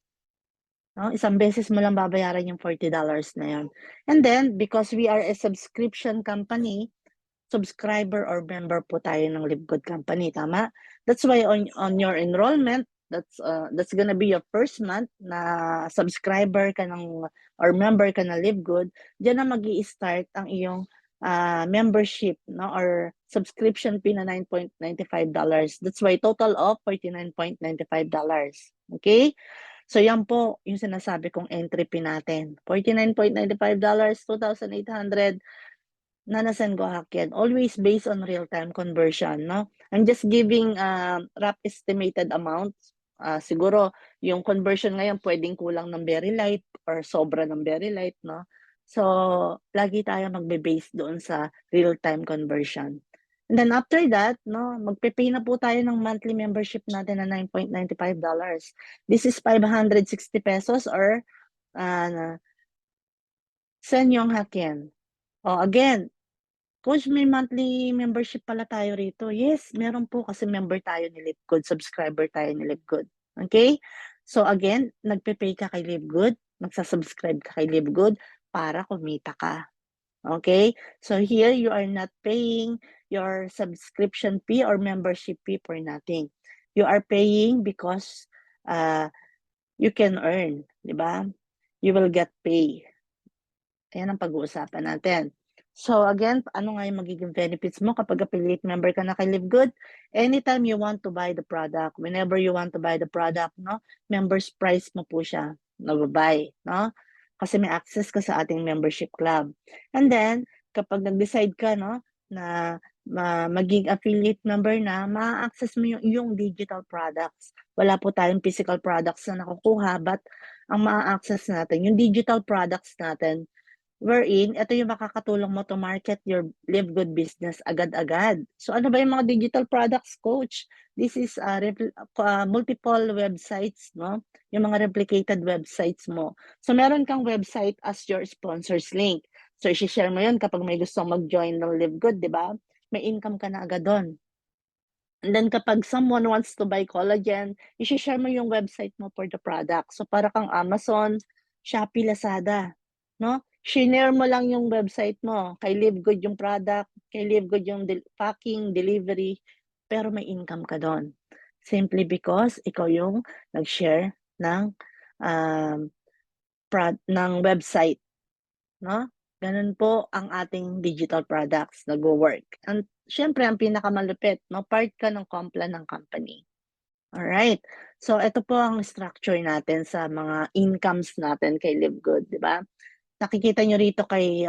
'No, isang beses mo lang babayaran yung $40 na yun. And then, because we are a subscription company, subscriber or member po tayo ng Live Good Company, tama? That's why on your enrollment, that's gonna be your first month na subscriber ka ng or member ka ng Live Good, diyan na magi-start ang iyong membership, no, or subscription fee na $9.95. That's why total of $49.95. Okay? So yan po yung sinasabi kong entry fee natin. $49.95, 2,800 Nanasan Gohakyan. Always based on real-time conversion, no? I'm just giving rough estimated amounts. Siguro yung conversion ngayon pwedeng kulang ng very light or sobra ng very light, no? So, lagi tayo magbe-base doon sa real-time conversion. And then after that, no, magpe-pay na po tayo ng monthly membership natin na $9.95. This is 560 pesos or Senyong Hakyen. Again, Coach, may monthly membership pala tayo rito. Yes, meron po kasi member tayo ni LiveGood, subscriber tayo ni LiveGood. Okay? So again, nagpe-pay ka kay LiveGood, magsasubscribe ka kay LiveGood para kumita ka. Okay? So here, you are not paying your subscription fee or membership fee for nothing. You are paying because you can earn, di ba? You will get pay. Ayan ang pag-uusapan natin. So again, ano nga yung magiging benefits mo kapag affiliate member ka na kay LiveGood? Anytime you want to buy the product, whenever you want to buy the product, no, members price mo po siya nababuy, no? Kasi may access ka sa ating membership club. And then, kapag nag-decide ka, no, na maging affiliate member na, ma-access mo yung digital products. Wala po tayong physical products na nakukuha, but ang ma-access natin, yung digital products natin, wherein, ito yung makakatulong mo to market your LiveGood business agad-agad. So ano ba yung mga digital products, Coach? This is multiple websites, no? Yung mga replicated websites mo. So meron kang website as your sponsors link. So i-share mo yun kapag may gusto mag-join ng LiveGood, di ba? May income ka na agad doon. And then kapag someone wants to buy collagen, i-share mo yung website mo for the product. So para kang Amazon, Shopee, Lazada, no? Share mo lang yung website mo. Kay LiveGood yung product, kay LiveGood yung packing, delivery, pero may income ka doon. Simply because ikaw yung nag-share ng website, no? Ganun po ang ating digital products nagwo-work. And syempre ang pinakamalupit, no, part ka ng complan ng company. Alright. So ito po ang structure natin sa mga incomes natin kay LiveGood, di ba? Nakikita nyo rito kay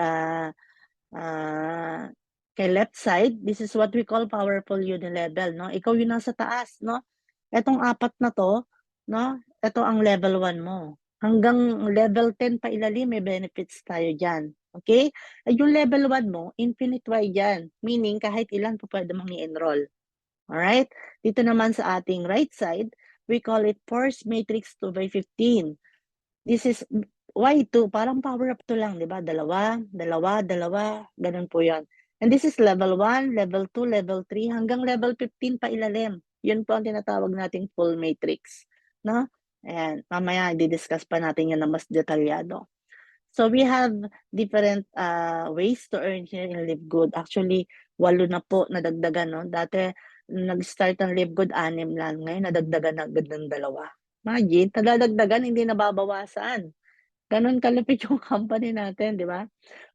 left side, this is what we call powerful unilevel, no? Ikaw yung nasa taas, no? Etong apat na to, no? Ito ang level 1 mo. Hanggang level 10 pa ilalim, may benefits tayo dyan. Okay? At yung level 1 mo, infinite wide yan. Meaning, kahit ilan po pwede mong i-enroll. Alright? Dito naman sa ating right side, we call it Force Matrix 2x15. This is why 2? Parang power up to lang, di ba? Dalawa, ganun po yan. And this is level 1, level 2, level 3, hanggang level 15 pa ilalim. Yun po ang tinatawag nating full matrix. No? Ayan, mamaya di-discuss pa natin yan na mas detalyado. So we have different ways to earn here in LiveGood. Actually, 8 na po nadagdagan, no? Dati, nag-start ang LiveGood, 6 lang. Ngayon, nadagdagan agad ng 2. Imagine, nadadagdagan, hindi nababawasan. Ganun kalupit yung company natin, di ba?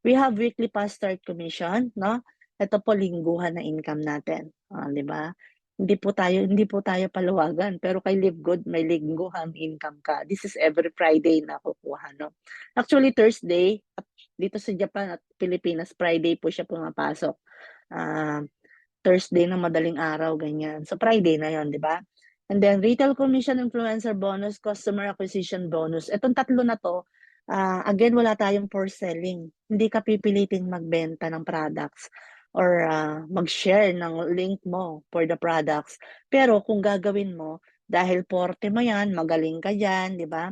We have weekly fast start commission, no? Ito po lingguhan na income natin, di ba? Hindi po tayo paluwagan, pero kay LiveGood may lingguhan income ka. This is every Friday na kukuha, no? Actually Thursday at dito sa Japan at Pilipinas, Friday po siya pumapasok. Thursday na madaling araw, ganyan. So Friday na 'yon, di ba? And then retail commission, influencer bonus, customer acquisition bonus. Itong tatlo na to, again, wala tayong for selling. Hindi ka pipiliting magbenta ng products or mag-share ng link mo for the products. Pero kung gagawin mo, dahil forte mo yan, magaling ka dyan, di ba?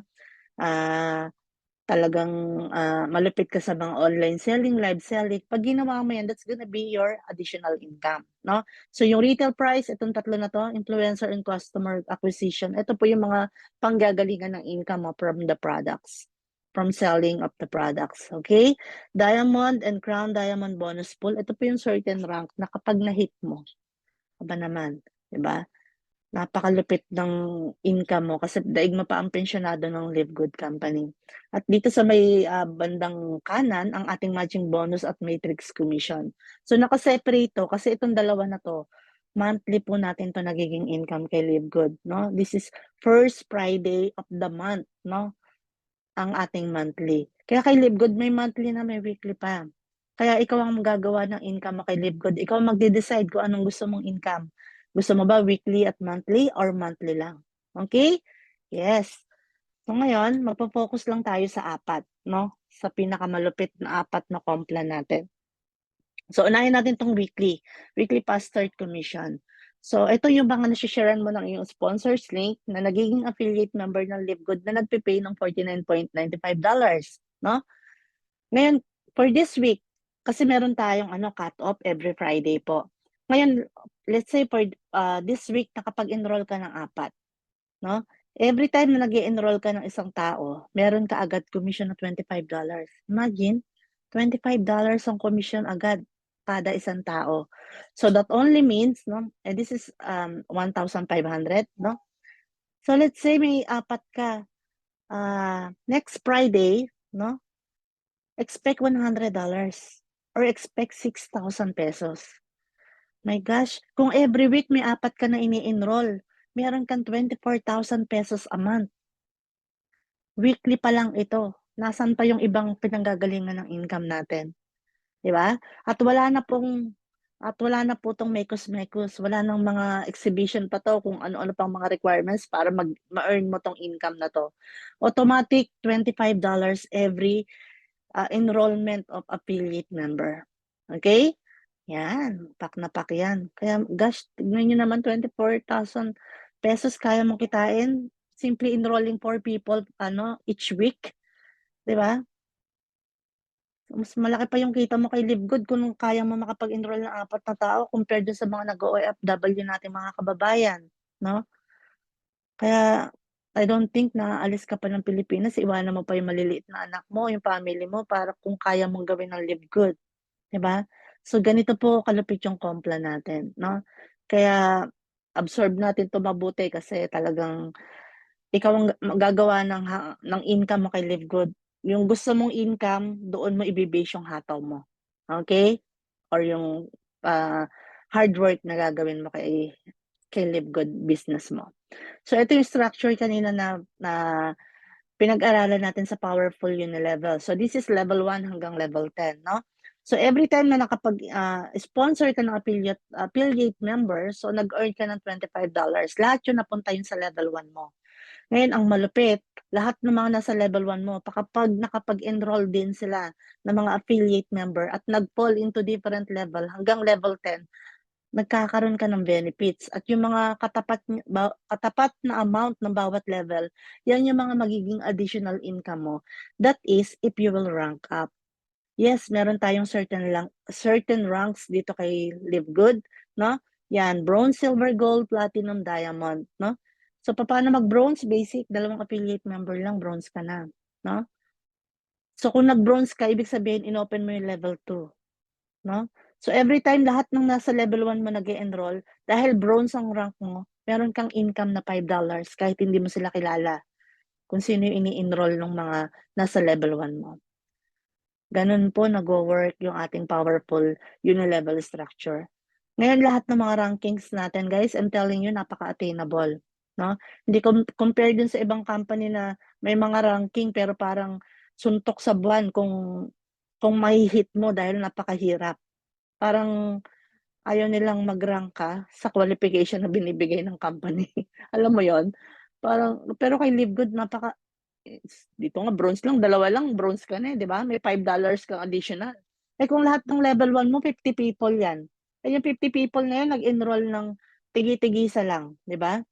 Talagang malupit ka sa mga online selling, live selling. Pag ginawa mo yan, that's gonna be your additional income, no? So yung retail price, itong tatlo na to, influencer and customer acquisition, ito po yung mga panggagalingan ng income mo from the products, from selling of the products, okay? Diamond and Crown Diamond bonus pool, ito po yung certain rank na kapag na-hit mo, aba naman, di ba? Napakalupit ng income mo kasi daig mo pa ang pensyonado ng Live Good Company. At dito sa may bandang kanan, ang ating matching bonus at matrix commission. So nakaseparate to kasi itong dalawa na to, monthly po natin to nagiging income kay Live Good, no? This is first Friday of the month, no? Ang ating monthly. Kaya kay Live Good may monthly na, may weekly pa. Kaya ikaw ang gagawa ng income mo kay Live Good. Ikaw ang magde-decide kung anong gusto mong income. Gusto mo ba weekly at monthly or monthly lang? Okay? Yes. So ngayon, magpo-focus lang tayo sa apat, no? Sa pinakamalupit na apat na complan natin. So unahin natin 'tong weekly, weekly pass start commission. So ito yung mga nashi-sharean mo ng iyong sponsors link na nagiging affiliate member ng LiveGood na nagpe-pay ng $49.95, no? Ngayon, for this week, kasi meron tayong cut-off every Friday po. Ngayon, let's say for this week nakapag-enroll ka ng apat, no? Every time na nag-e-enroll ka ng isang tao, meron ka agad commission na $25. Imagine, $25 ang commission agad kada isang tao. So that only means, no, and this is 1,500, no? So let's say may apat ka, next Friday, no? Expect $100 or expect 6,000 pesos. My gosh, kung every week may apat ka na ini-enroll, meron kang 24,000 pesos a month. Weekly pa lang ito. Nasaan pa yung ibang pinanggagalingan ng income natin, 'di ba? At wala na po 'tong mekos-mekos, wala ng mga exhibition pa 'to kung ano-ano pang mga requirements para ma-earn mo 'tong income na 'to. Automatic $25 every enrollment of affiliate member. Okay? Yan, pak na pak yan. Kaya gosh, tignan niyo naman 24,000 pesos kaya mong kitain, simply enrolling 4 people each week, 'di ba? Mas malaki pa yung kita mo kay LiveGood kung kaya mo makapag-enroll ng apat na tao compared dun sa mga nag-o-OFW nating mga kababayan, 'no? Kaya I don't think na aalis ka pa ng Pilipinas, iwanan mo pa yung maliliit na anak mo, yung family mo para kung kaya mong gawin ang LiveGood. 'Di ba? So ganito po kalupit yung Complan natin, 'no? Kaya absorb natin 'to mabuti kasi talagang ikaw ang gagawa ng income mo kay LiveGood. Yung gusto mong income, doon mo ibe-base yung hataw mo, okay? Or yung, hard work na gagawin mo kay LiveGood business mo. So ito yung structure kanina na pinag-aralan natin sa Powerful Unilevel. So this is level 1 hanggang level 10, no? So every time na sponsor ka ng affiliate member, so nag-earn ka ng $25, lahat yun napunta yun sa level 1 mo. Ngayon ang malupit, lahat ng mga nasa level 1 mo, kapag nakapag-enroll din sila ng mga affiliate member at nag-fall into different level hanggang level 10, nagkakaroon ka ng benefits at yung mga katapat na amount ng bawat level, yan yung mga magiging additional income mo. That is if you will rank up. Yes, meron tayong certain ranks dito kay Live Good, 'no? Yan, bronze, silver, gold, platinum, diamond, 'no? So papaano mag-bronze? Basic, 2 affiliate member lang, bronze ka na, 'no? So kung nag-bronze ka, ibig sabihin inopen mo yung level 2. 'No? So, every time lahat ng nasa level 1 mo nag-e-enroll, dahil bronze ang rank mo, meron kang income na $5 kahit hindi mo sila kilala, kung sino yung ini-enroll nung mga nasa level 1 mo. Gano'n po nagwo-work yung ating powerful unilevel structure. Ngayon lahat ng mga rankings natin guys, I'm telling you napaka-attainable, 'no? Hindi compare dun sa ibang company na may mga ranking pero parang suntok sa buwan kung mahi-hit mo dahil napakahirap. Parang ayaw nilang mag-rank ka sa qualification na binibigay ng company. Alam mo yon? Pero kay Livegood dito nga bronze lang, dalawa lang bronze ka na, 'di ba? May $5 kang additional. Eh, kung lahat ng level 1 mo 50 people 'yan, eh, yung 50 people na 'yan nag-enroll ng tigi-tigisa lang, 'di ba?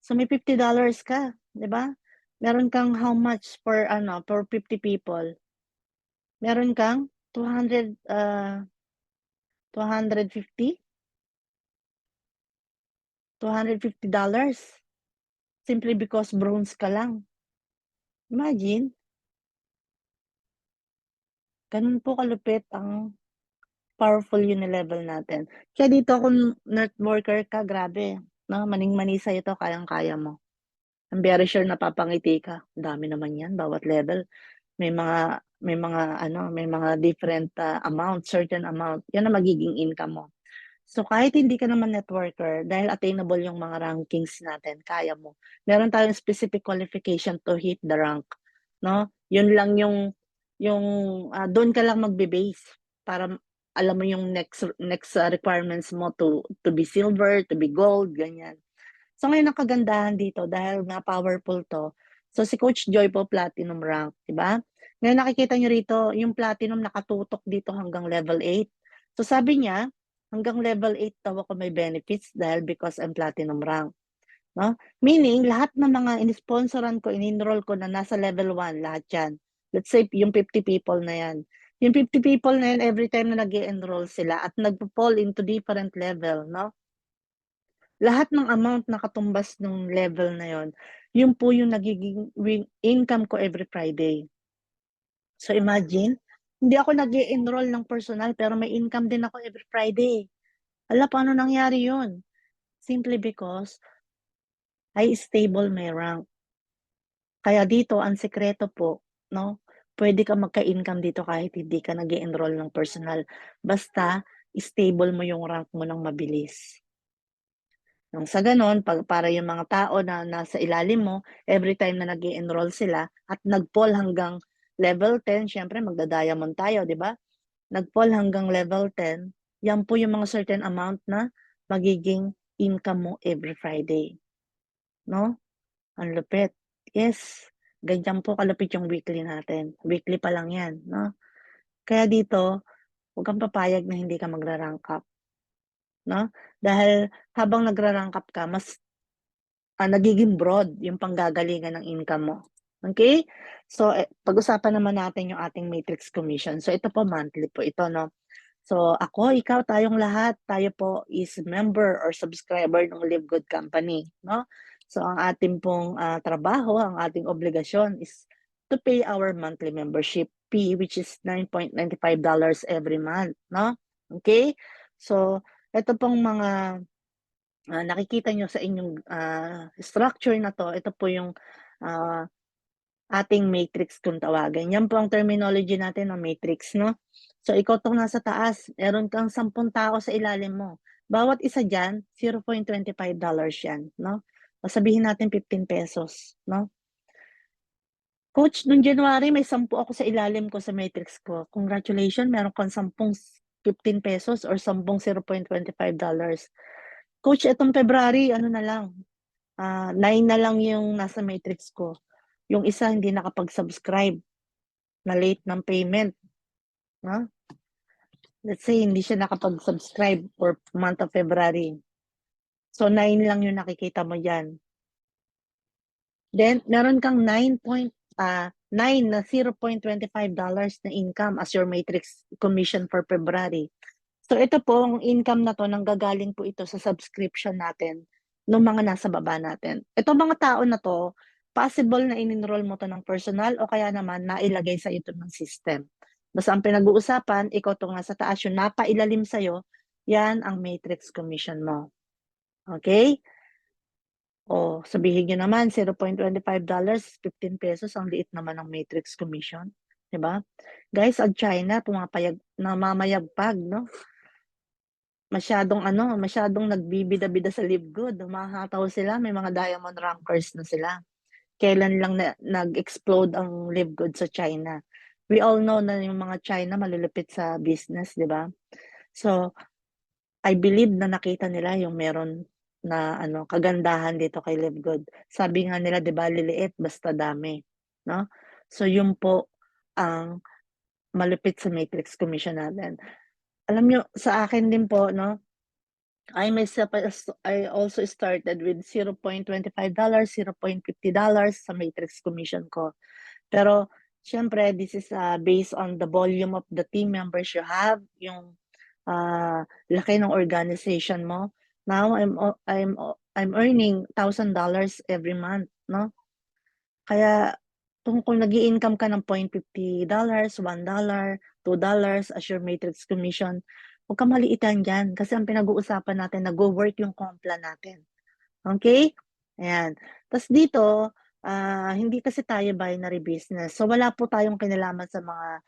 So may $50 ka, 'di ba? Meron kang how much for 50 people? Meron kang 250? $250 simply because bronze ka lang. Imagine, ganun po kalupit ang powerful unilevel natin. Kaya dito kung networker ka, grabe. 'no, maning-mani sa'yo 'to, kayang-kaya mo. I'm very sure napapangiti ka, ang dami naman 'yan bawat level. May mga ano, may mga different, amount, certain amount, 'yan ang magiging income mo. So, kahit hindi ka naman networker, dahil attainable yung mga rankings natin, kaya mo. Meron tayong specific qualification to hit the rank, 'no? Yun lang yung, dun ka lang magbe-base para alam mo yung next requirements mo to be silver, to be gold, ganyan. So, ngayon ang kagandahan dito dahil nga powerful 'to, so si Coach Joy po platinum rank, 'di ba? Ngayon nakikita niyo rito yung platinum nakatutok dito hanggang level 8. So, sabi niya, hanggang level 8 daw ako may benefits dahil because I'm platinum rank, 'no? Meaning lahat ng mga ini-sponsoran ko, in-enroll ko na nasa level 1 lahat 'yan. Let's say yung 50 people na 'yan. Yung 50 people na 'yan every time na nag-e-enroll sila at nagpo-fall into different level, 'no? Lahat ng amount na katumbas nung level na yon, yun po yung nagiging income ko every Friday. So imagine, hindi ako nag-e-enroll ng personal pero may income din ako every Friday. Hala, paano nangyari yun? Simply because I stable my rank. Kaya dito ang sikreto po, 'no, puwede kang magka-income dito kahit hindi ka nag-e-enroll ng personal, basta stable mo yung rank mo ng mabilis. Nang sa gano'n para yung mga tao na nasa ilalim mo, everytime na nag-e-enroll sila at nag-fall hanggang level 10, siyempre magda-diamond tayo, 'di ba? Nag-fall hanggang level 10, 'yan po yung mga certain amount na magiging income mo every Friday, 'no? Ang lupit. Yes, ganyan po kalupit yung weekly natin. Weekly pa lang 'yan, 'no? Kaya dito, huwag kang papayag na hindi ka magra-rank up, 'no? Dahil habang nagra-rank up ka mas nagiging broad yung panggagalingan ng income mo, okay. So, pag-usapan naman natin yung ating matrix commission. So, ito po monthly po ito 'no. So, ako, ikaw, tayong lahat, tayo po is member or subscriber ng Live Good Company 'no. So, ang ating pong, trabaho, ang ating obligasyon is to pay our monthly membership fee which is $9.95 every month 'no, okay. So, ito pong mga nakikita niyo sa inyong, structure na 'to, ito po yung, ah, ating matrix kung tawagin. Yan po ang terminology natin ng matrix 'no. So ikaw 'tong nasa taas, meron kang 10 tao sa ilalim mo. Bawat isa diyan, $0.25 yan 'no. O sabihin natin ₱15 'no. Coach, nung January may 10 ako sa ilalim ko sa matrix ko. Congratulations, meron kang 10 ₱15 or 10 $0.25. Coach, itong February ano na lang, 9 na lang yung nasa matrix ko. Yung isa hindi nakapag-subscribe, na late ng payment, 'no. Let's say hindi siya nakapag-subscribe for month of February. So 9 lang yung nakikita mo diyan. Then meron kang 9 na $0.25 na income as your matrix commission for February. So ito pong income na 'to nanggagaling po ito sa subscription natin nung mga nasa baba natin. Itong mga tao na 'to, possible na in-enroll mo 'to ng personal o kaya naman nailagay sa'yo 'to ng system. Basta ang pinag-uusapan, ikaw 'tong nasa taas, yung napailalim sa'yo, 'yan ang matrix commission mo, okey? Oh, sabihin niyo naman $0.25, ₱15, ang liit naman ng matrix commission, 'di ba? Guys, ang China namamayagpag 'no? Masyadong nagbibida-bida sa Live Good, humahataw sila, may mga diamond rankers na sila. Kailan lang nag-explode ang Live Good sa China. We all know na yung mga China malulupit sa business, 'di ba? So, I believe na nakita nila yung meron na kagandahan dito kay Live Good. Sabi nga nila 'di ba, liliit basta dami, 'no? So, yun po ang malupit sa matrix commission natin. Alam niyo sa akin din po 'no, I also started with $0.25, $0.50 sa matrix commission ko. Pero siyempre this is, based on the volume of the team members you have, yung, laki ng organization mo. Now I'm earning $1,000 every month 'no. Kaya kung nag-i-income ka ng $0.50, $1, $2 as your matrix commission, huwag kang maliitan diyan kasi ang pinag-uusapan natin nagwo-work yung Complan natin. Okay? Ayan. Tas dito, hindi kasi tayo binary business. So, wala po tayong kinalaman sa mga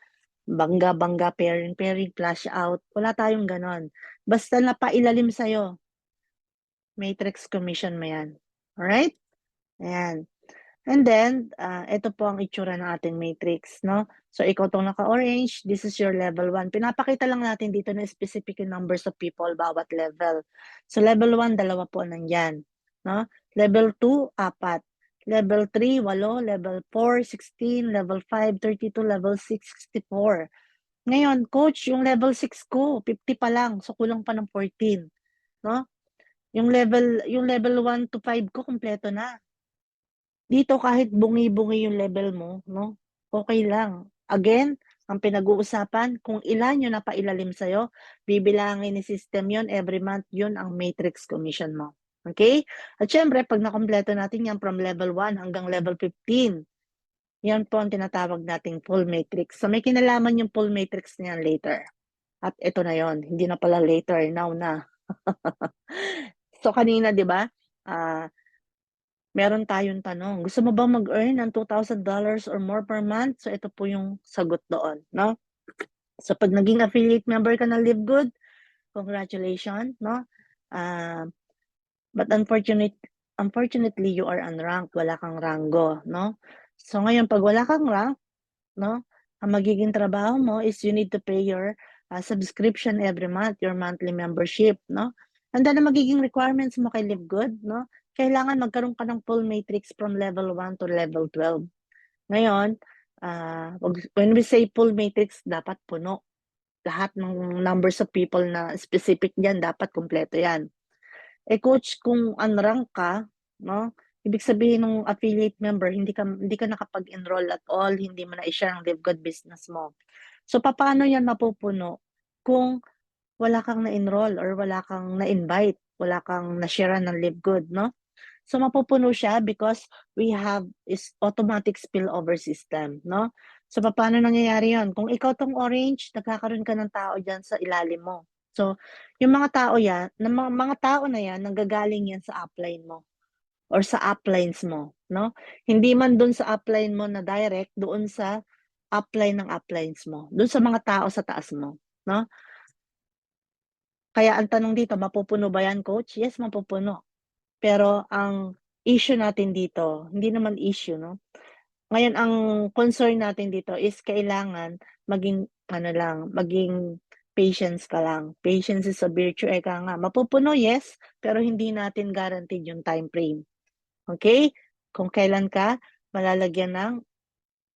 bangga-bangga, pairing, flash out. Wala tayong gano'n. Basta napailalim sa'yo, matrix commission mo 'yan. Alright? Ayan. And then, ito po ang itsura ng ating matrix, no? So, ikaw 'tong naka-orange, this is your level 1. Pinapakita lang natin dito na specific yung numbers of people bawat level. So, level 1, 2 po nandiyan, no? Level 2, 4. Level 3, 8. Level 4, 16. Level 5, 32. Level 6, 64. Ngayon, coach, yung level 6 ko, 50 pa lang. So, kulang pa ng 14, no? Yung level 1 to 5 ko, kumpleto na. Dito kahit bungi-bungi yung level mo, no, okay lang. Again, ang pinag-uusapan kung ilan yung napailalim sa'yo, bibilangin ni system yun, every month yun ang matrix commission mo. Okay? At syempre, 'pag nakumpleto natin yan from level 1 hanggang level 15, yan po ang tinatawag nating full matrix. So may kinalaman yung full matrix niyan later. At ito na yon, hindi na pala later, now na. So kanina 'di ba, meron tayong tanong, gusto mo ba mag-earn ng $2,000 or more per month? So ito po yung sagot doon, no? So 'pag naging affiliate member ka ng Live Good, congratulations, no? Ah, but unfortunately, you are unranked, wala kang ranggo, no? So ngayon 'pag wala kang rank, no, ang magiging trabaho mo is you need to pay your subscription every month, your monthly membership, no? And then ang magiging requirements mo kay Live Good, no, kailangan magkaroon ka ng full matrix from level 1 to level 12. Ngayon, when we say full matrix, dapat puno. Lahat ng numbers of people na specific diyan dapat kumpleto 'yan. Eh, coach kung unrank ka, 'no, ibig sabihin nung affiliate member hindi ka nakapag-enroll at all, hindi mo na-i-share ang Live Good business mo. So, papaano 'yan mapupuno kung wala kang na-enroll or wala kang na-invite, wala kang na-sharean ng Live Good, 'no? So, mapupuno siya because we have is automatic spillover system, 'no? So, papaano nangyayari 'yun? Kung ikaw 'tong orange, nagkakaroon ka ng tao diyan sa ilalim mo. So, yung mga tao 'yan na mga tao na 'yan nanggagaling 'yan sa upline mo or sa uplines mo, 'no? Hindi man dun sa upline mo na direct, doon sa upline ng uplines mo, dun sa mga tao sa taas mo, 'no? Kaya ang tanong dito, mapupuno ba 'yan, coach? Yes, mapupuno. Pero ang issue natin dito, hindi naman issue 'no, ngayon ang concern natin dito is kailangan maging ano lang, maging patience ka lang. Patience is a virtue, eka nga. Mapupuno, yes, pero hindi natin guaranteed yung time frame, okey? Kung kailan ka malalagyan ng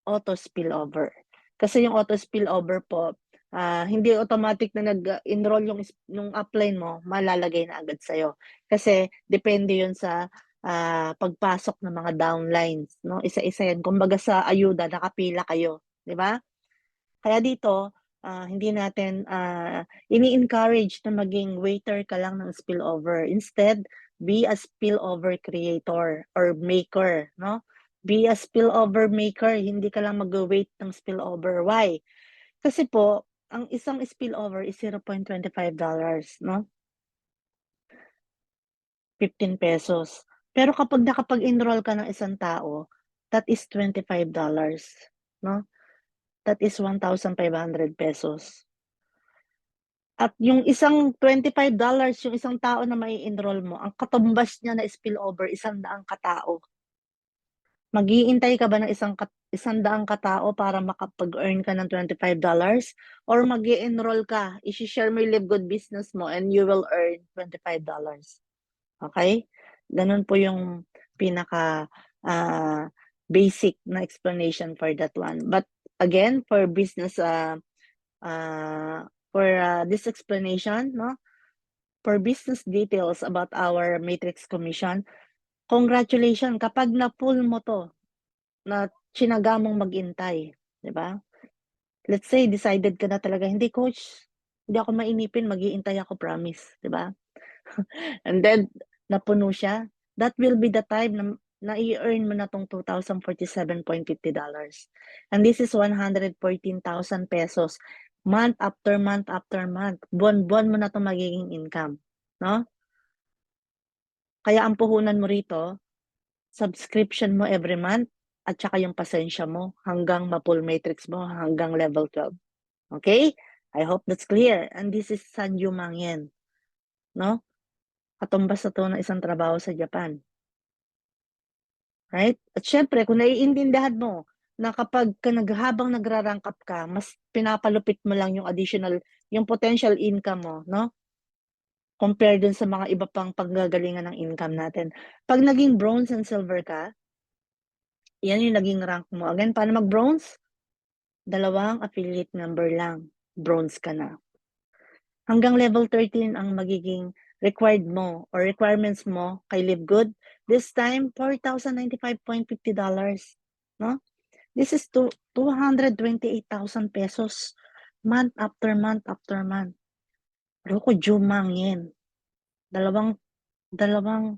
auto spillover. Kasi yung auto spillover po, hindi automatic na nag-enroll yung upline mo, malalagay na agad sa'yo. Kasi depende yun sa, pagpasok ng mga downlines 'no, isa-isa yan. Kumbaga sa ayuda nakapila kayo, 'di ba? Kaya dito, hindi natin, ini-encourage na maging waiter ka lang ng spillover. Instead, be a spillover creator or maker, 'no? Be a spillover maker, hindi ka lang magwa-wait ng spillover. Why? Kasi po, ang isang spillover is $0.25, 'no, ₱15. Pero kapag nakapag-enroll ka ng isang tao, that is $25, 'no? That is ₱1,500. At yung isang $25, yung isang tao na mai-enroll mo, ang katumbas niya na spillover, 100 katao. Mag-iintay ka ba ng 100 katao para makapag-earn ka ng $25 or mag-e-enroll ka, ishi-share mo yung Live Good business mo and you will earn $25, okey? Gano'n po yung pinaka, basic na explanation for that one. But again, for business, this explanation 'no, for business details about our matrix commission, congratulations kapag na-pull mo 'to, na tsinaga mong maghintay, 'di ba? Let's say decided ka na talaga, "Hindi coach, hindi ako mainipin, mag-iintay ako promise," 'di ba? And then napuno siya, that will be the time na nai-earn mo na 'tong $2,047.50. And this is ₱114,000 month after month after month. Buwan-buwan mo na 'to magiging income, 'no? Kaya ang puhunan mo rito, subscription mo every month at saka yung pasensya mo hanggang ma-full matrix mo hanggang level 12. Okay? I hope that's clear. And this is Sanju Mangyen. No? Katumbas na to ng isang trabaho sa Japan. Right? At syempre, kung naiintindihan mo na kapag habang nagra-rank up ka, mas pinapalupit mo lang yung additional, yung potential income mo, no? Compare dun sa mga iba pang paggagalingan ng income natin. Pag naging bronze and silver ka, yan yung naging rank mo. Again, paano mag-bronze? 2 affiliate member lang. Bronze ka na. Hanggang level 13 ang magiging required mo or requirements mo kay Live Good. This time, $4,095.50. No? This is 228,000 pesos month after month after month. Loko, jumangin. Dalawang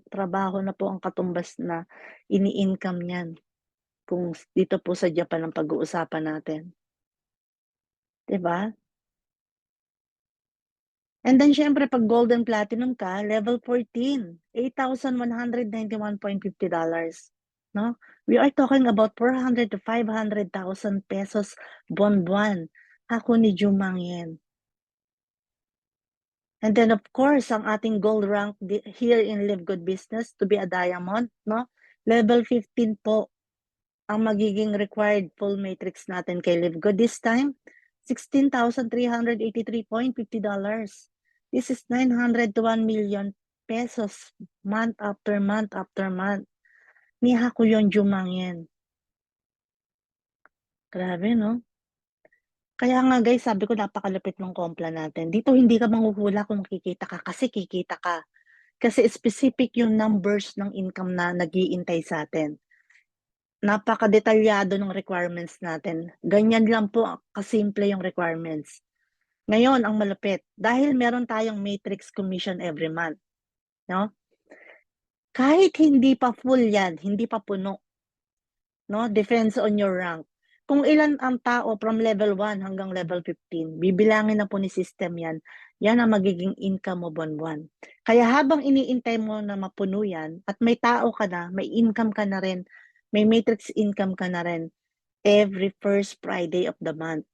trabaho na po ang katumbas na ini-income niyan kung dito po sa Japan ang pag-uusapan natin. 'Di ba? And then syempre pag gold and platinum ka, level 14, $8,191.50, no? We are talking about 400 to 500,000 pesos buwan-buwan. Ako ni Jumangyen. And then of course, ang ating gold rank here in Live Good Business to be a diamond, no? Level 15 po ang magiging required full matrix natin kay Live Good this time, $16,383.50. This is 900 to 1 million pesos month after month after month. Niha ko yung Jumangyen. Grabe, no? Kaya nga guys, sabi ko napakalupit ng kompla natin. Dito hindi ka manghuhula kung kikita ka kasi kikita ka. Kasi specific yung numbers ng income na nag-iintay sa atin. Napaka-detalyado ng requirements natin. Ganyan lang po kasimple yung requirements. Ngayon, ang malupit, dahil meron tayong matrix commission every month, no? Kahit hindi pa full yan, hindi pa puno, no? Depends on your rank. Kung ilan ang tao from level 1 hanggang level 15, bibilangin na po ni system yan. Yan ang magiging income mo buwan-buwan. Kaya habang iniintay mo na mapuno yan, at may tao ka na, may income ka na rin, may matrix income ka na rin, every first Friday of the month.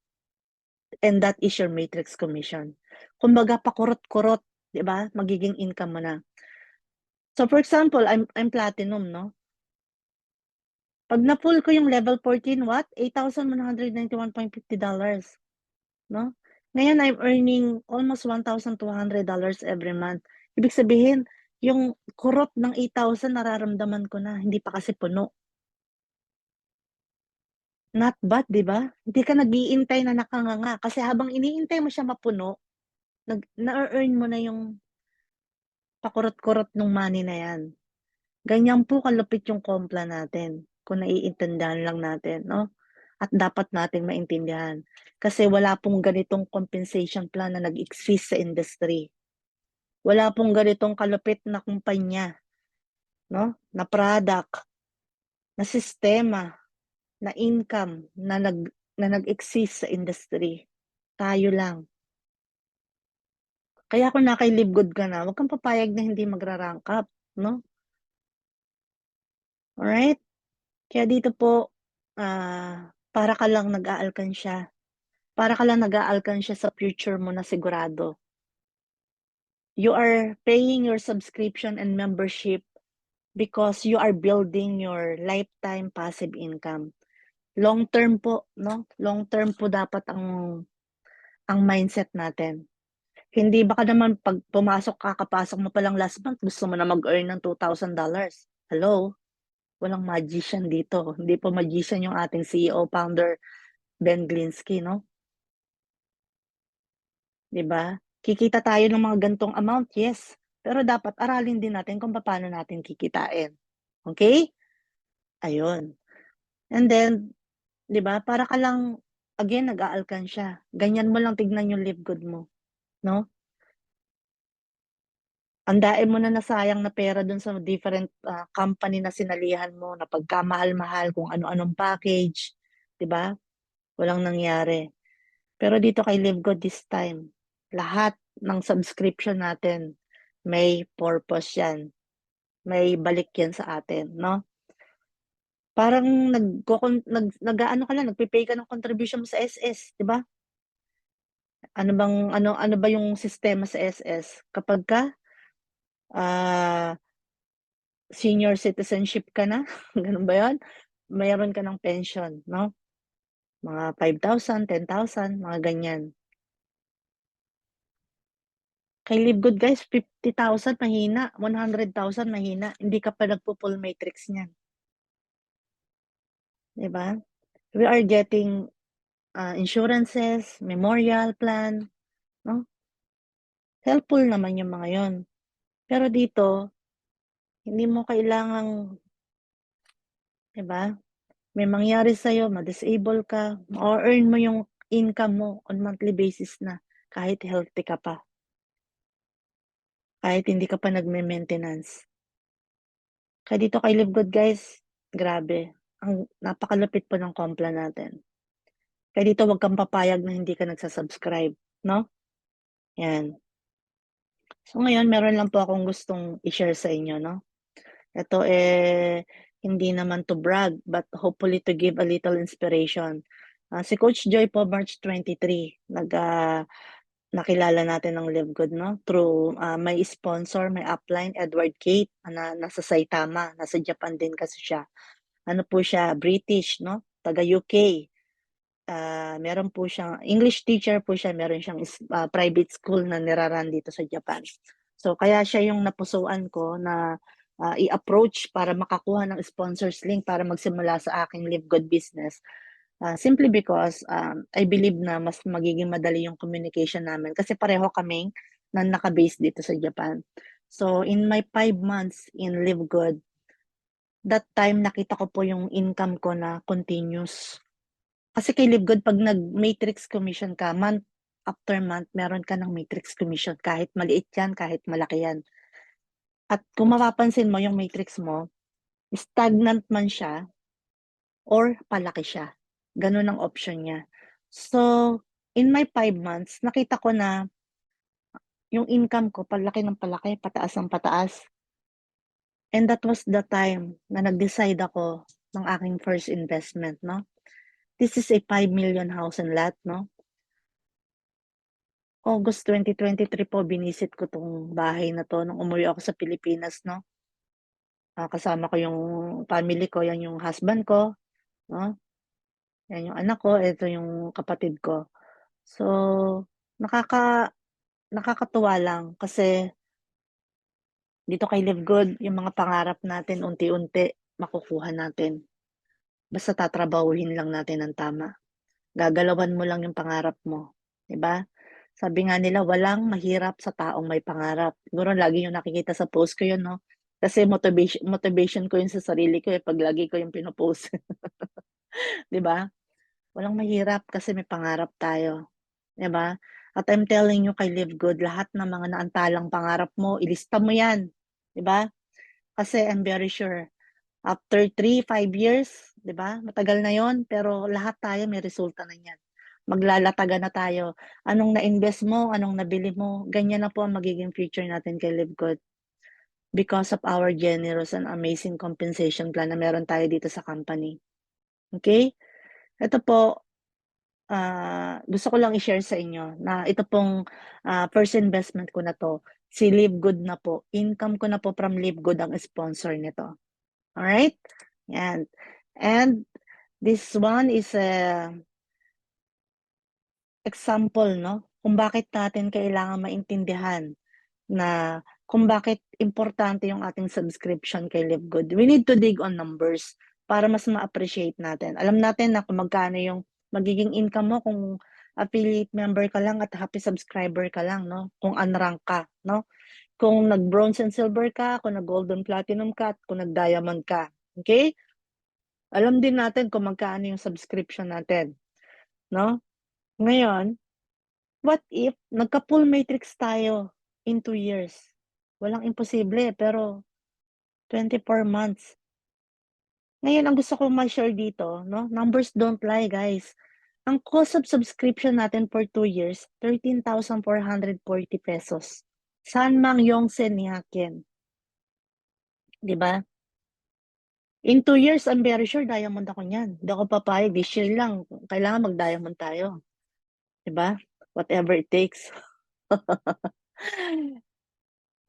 And that is your matrix commission. Kumbaga, pakurot-kurot, di ba? Magiging income mo na. So, for example, I'm platinum, no? Pag na-full ko yung level 14, what? $8,191.50, no? Ngayon, I'm earning almost $1,200 every month. Ibig sabihin, yung kurot ng 8,000 nararamdaman ko na, hindi pa kasi puno. Not bad, di ba? Hindi ka nag-iintay na nakanganga. Kasi habang iniintay mo siya mapuno, na-earn mo na yung pakurot-kurot ng money na yan. Ganyan po kalupit yung kompla natin, kung naiintindihan lang natin, no? At dapat nating maintindihan. Kasi wala pong ganitong compensation plan na nag-exist sa industry. Wala pong ganitong kalupit na kumpanya, no? Na product, na sistema, na income na nag-exist sa industry. Tayo lang. Kaya kung naka-live good ka na, huwag kang papayag na hindi magra-rank up, no? Alright? Kaya dito po, para ka lang nag-aalkansya. Para ka lang nag-aalkansya sa future mo na sigurado. You are paying your subscription and membership because you are building your lifetime passive income. Long term po, no? Long term po dapat ang mindset natin. Hindi baka naman pag kakapasok mo pa lang last month, gusto mo na mag-earn ng $2,000. Hello? Walang magician dito. Hindi po magician yung ating CEO, founder, Ben Glinsky, no? 'Di ba? Kikita tayo ng mga gantong amount, yes. Pero dapat aralin din natin kung paano natin kikitain. Okay? Ayun. And then, 'di ba, para ka lang again nag-aalkansya. Ganyan mo lang tignan yung live good mo, no? Andain mo na nasayang na pera dun sa different, company na sinalihan mo na pagkamahal-mahal kung ano-anong package, 'di ba? Walang nangyari. Pero dito kay Live Good this time, lahat ng subscription natin may purpose yan. may balik yan sa atin, no? Parang nag-aano ka lang, nagpe-pay ka ng contribution mo sa SS, 'di ba? Ano ba yung sistema sa SS? Kapagka, ah, senior citizenship ka na, gano'n ba 'yun? Mayroon ka ng pension, 'no? Mga 5,000, 10,000, mga ganyan. Kay Livegood guys 50,000 mahina, 100,000 mahina, hindi ka pa nagfu-full matrix niyan, 'di ba? We are getting, insurances, memorial plan, 'no? Helpful naman yung mga 'yun. Pero dito, hindi mo kailangang 'di ba, may mangyari sa'yo, ma-disable ka, ma-o-earn mo yung income mo on monthly basis na kahit healthy ka pa, kahit hindi ka pa nagme-maintenance. Kaya dito kay Live Good guys, grabe, ang napakalupit po ng Kompla natin. Kaya dito 'wag kang papayag na hindi ka nagsa-subscribe, 'no, 'yan. So ngayon meron lang po akong gustong i-share sa inyo, 'no. Ito, hindi naman to brag but hopefully to give a little inspiration. Si Coach Joy po March 23 nakilala natin ng Live Good 'no, through, may sponsor, may upline, Edward Kate na nasa Saitama, nasa Japan din kasi siya. Ano po siya, British 'no, taga UK. Meron po siyang English teacher po siya, meron siyang private school na dito sa Japan. So kaya siya yung napusuan ko na, i-approach para makakuha ng sponsors link para magsimula sa aking Live Good business. Simply because, I believe na mas magiging madali yung communication namin kasi pareho kaming naka-base dito sa Japan. So in my 5 months in Live Good, that time nakita ko po yung income ko na continuous. Kasi kay Live Good 'pag nag-matrix commission ka, month after month meron ka ng matrix commission kahit maliit yan, kahit malaki yan. At kung mapapansin mo yung matrix mo, stagnant man siya or palaki siya, gano'n ang option niya. So, in my 5 months nakita ko na yung income ko palaki ng palaki, pataas ng pataas. And that was the time na nag-decide ako ng aking first investment 'no. This is a 5 million house and lot 'no. August 2023 po binisit ko 'tong bahay na 'to nung umuwi ako sa Pilipinas 'no. Kasama ko yung family ko, 'yan yung husband ko 'no, 'yan yung anak ko, eto yung kapatid ko. So, nakaka nakakatuwa lang kasi dito kay Live Good yung mga pangarap natin unti-unti makukuha natin. Basta tatrabahuhin lang natin ng tama. Gagalawan mo lang yung pangarap mo, 'di ba? Sabi nga nila walang mahirap sa taong may pangarap. Siguro lagi yung nakikita sa post ko yun 'no, kasi motivation ko yun sa sarili ko, 'pag lagi ko yung pino-post, 'di ba? Walang mahirap kasi may pangarap tayo, 'di ba? At I'm telling you kay Live Good, lahat ng mga naantalang pangarap mo ilista mo yan, 'di ba? Kasi I'm very sure after 3, 5 years, 'di ba, matagal na yon pero lahat tayo may resulta na niyan. Maglalatagan na tayo. Anong na-invest mo, anong nabili mo, ganyan na po ang magiging future natin kay Live Good because of our generous and amazing compensation plan na meron tayo dito sa company, okay. Ito po, gusto ko lang i-share sa inyo na ito pong, first investment ko na 'to, si Live Good na po. Income ko na po from Live Good ang sponsor nito, alright? 'Yan. And this one is a example 'no, kung bakit natin kailangan maintindihan na kung bakit importante yung ating subscription kay Live Good. We need to dig on numbers para mas ma-appreciate natin. Alam natin na kung magkano yung magiging income mo kung affiliate member ka lang at happy subscriber ka lang 'no, kung unrank ka 'no. Kung nag-bronze and silver ka, kung nag-gold and platinum ka, at kung nag-diamond ka, okey? Alam din natin kung magkano yung subscription natin 'no. Ngayon, what if nagka-full matrix tayo in 2 years? Walang imposible, pero 24 months. Ngayon ang gusto kong ma-share dito 'no, numbers don't lie guys. Ang cost of subscription natin for 2 years, 13,440 pesos. San Mang Yongsen ni Haken. 'Di ba? In 2 years, I'm very sure diamond ako niyan. Hindi ako papayag this year lang, kailangan mag-diamond tayo, 'di ba? Whatever it takes.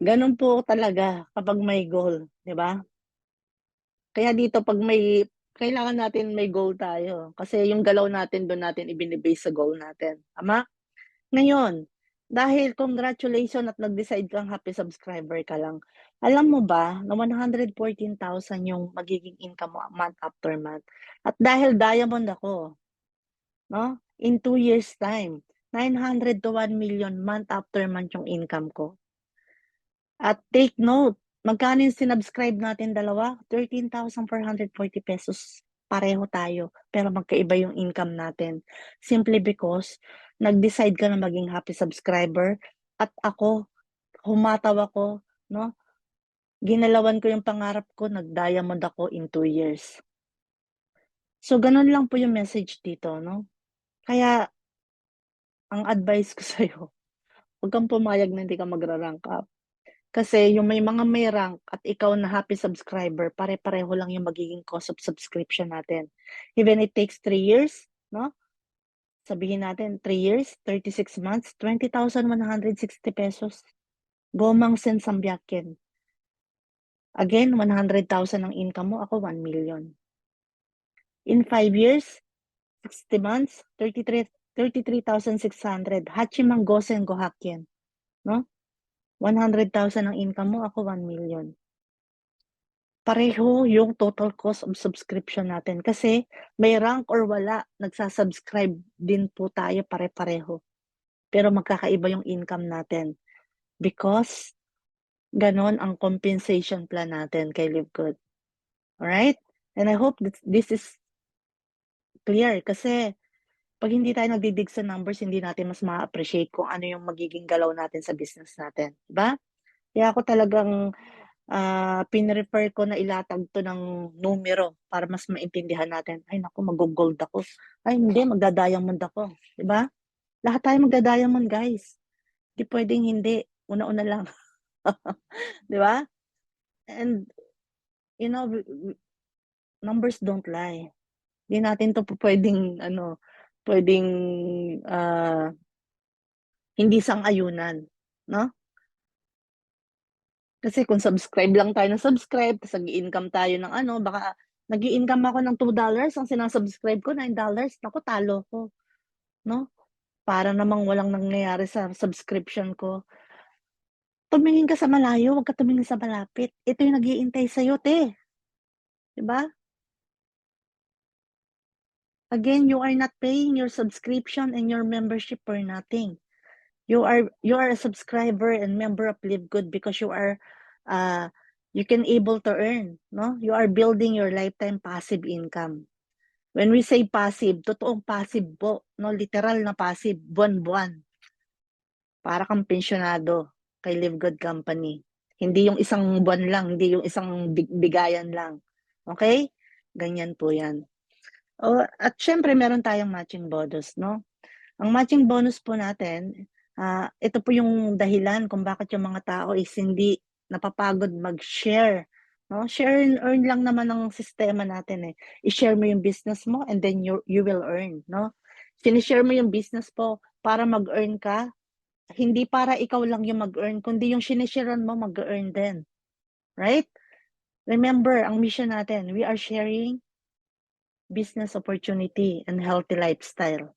Gano'n po talaga kapag may goal, 'di ba? Kaya dito 'pag kailangan natin may goal tayo, kasi yung galaw natin dun natin sa goal natin, tama? Ngayon, dahil congratulation at nag-decide kang happy subscriber ka lang, alam mo ba na 114,000 yung magiging income mo month after month? At dahil diamond ako, 'no, in 2 years' time, 900 to 1,000,000 month after month yung income ko. At take note, magkano yung sinubscribe natin dalawa? 13,440 pesos. Pareho tayo, pero magkaiba yung income natin. Simply because nag-decide ka na maging happy subscriber at ako, humataw ako, 'no? Ginalawan ko yung pangarap ko, nag-diamond ako in 2 years. So, gano'n lang po yung message dito, 'no? Kaya ang advice ko sa'yo, 'wag kang pumayag na hindi ka magra-rank up. Kasi yung may rank at ikaw na happy subscriber, pare-pareho lang yung magiging cost of subscription natin. Even it takes 3 years, 'no? Sabihin natin 3 years, 36 months, 20,160 pesos. Gomang sen sambiaken. Again, 100,000 ang income mo, ako 1,000,000. In 5 years, 60 months, 33,600. Hachimang gosen gohakyen, 'no? 100,000 ang income mo, ako 1,000,000. Pareho yung total cost of subscription natin kasi may rank or wala, nagsa-subscribe din po tayo pare-pareho. Pero magkakaiba yung income natin because gano'n ang compensation plan natin kay LiveGood. Alright? And I hope that this is clear kasi 'pag hindi tayo nagdidig sa numbers, hindi natin mas maa-appreciate kung ano yung magiging galaw natin sa business natin, 'di ba? Kaya ako talagang pini-refer ko na ilatag 'to ng numero para mas maintindihan natin, "Ay naku, maggo-gold ako. Ay hindi, magda-diamond ako." 'Di ba? Lahat tayo magda-diamond guys, 'di puwedeng hindi, una-una lang, 'di ba? And you know, numbers don't lie. Hindi natin 'to pupuwedeng ano, puwedeng, ah, hindi sang-ayunan, 'no? Kasi kung subscribe lang tayo ng subscribe ta's nag-i-income tayo ng ano, baka nag-i-income ako ng $2, ang sina-subscribe ko $9, naku talo ko, 'no? Para namang walang nangyayari sa subscription ko. Tumingin ka sa malayo, 'wag ka tumingin sa malapit. Ito yung nag-iintay sa'yo 'te, 'di ba? Again, you are not paying your subscription and your membership for nothing. You are a subscriber and member of Live Good because uh, you can able to earn, 'no? You are building your lifetime passive income. When we say passive, totoong passive po, 'no, literal na passive, buwan-buwan. Para kang pensyonado kay Live Good Company. Hindi yung isang buwan lang, hindi yung isang bigayan lang, okey? Ganyan po 'yan. At siyempre meron tayong matching bonus, 'no? Ang matching bonus po natin, ito po yung dahilan kung bakit yung mga tao is hindi napapagod mag-share, 'no? Share and earn lang naman ang sistema natin, eh. I-share mo yung business mo and then you will earn, 'no? Shine-share mo yung business po para mag-earn ka, hindi para ikaw lang yung mag-earn kundi yung shine-share-an mo mag-e-earn din, right? Remember ang mission natin, we are sharing business opportunity and healthy lifestyle.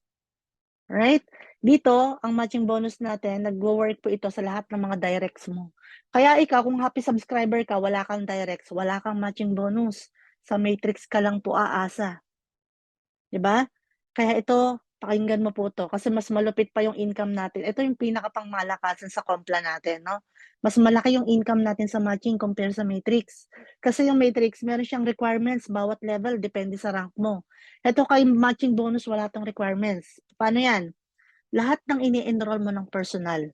Right? Dito, ang matching bonus natin, nagwo-work po ito sa lahat ng mga directs mo. Kaya ikaw, kung happy subscriber ka, wala kang directs, wala kang matching bonus. Sa matrix ka lang po aasa, 'di ba? Kaya ito, pakinggan mo po 'to kasi mas malupit pa yung income natin. Ito yung pinakapangmalakasan sa Compla natin, 'no? Mas malaki yung income natin sa matching compare sa matrix. Kasi yung matrix, meron siyang requirements bawat level depende sa rank mo. Ito kay matching bonus, wala 'tong requirements. Paano 'yan? Lahat ng ini-enroll mo ng personal.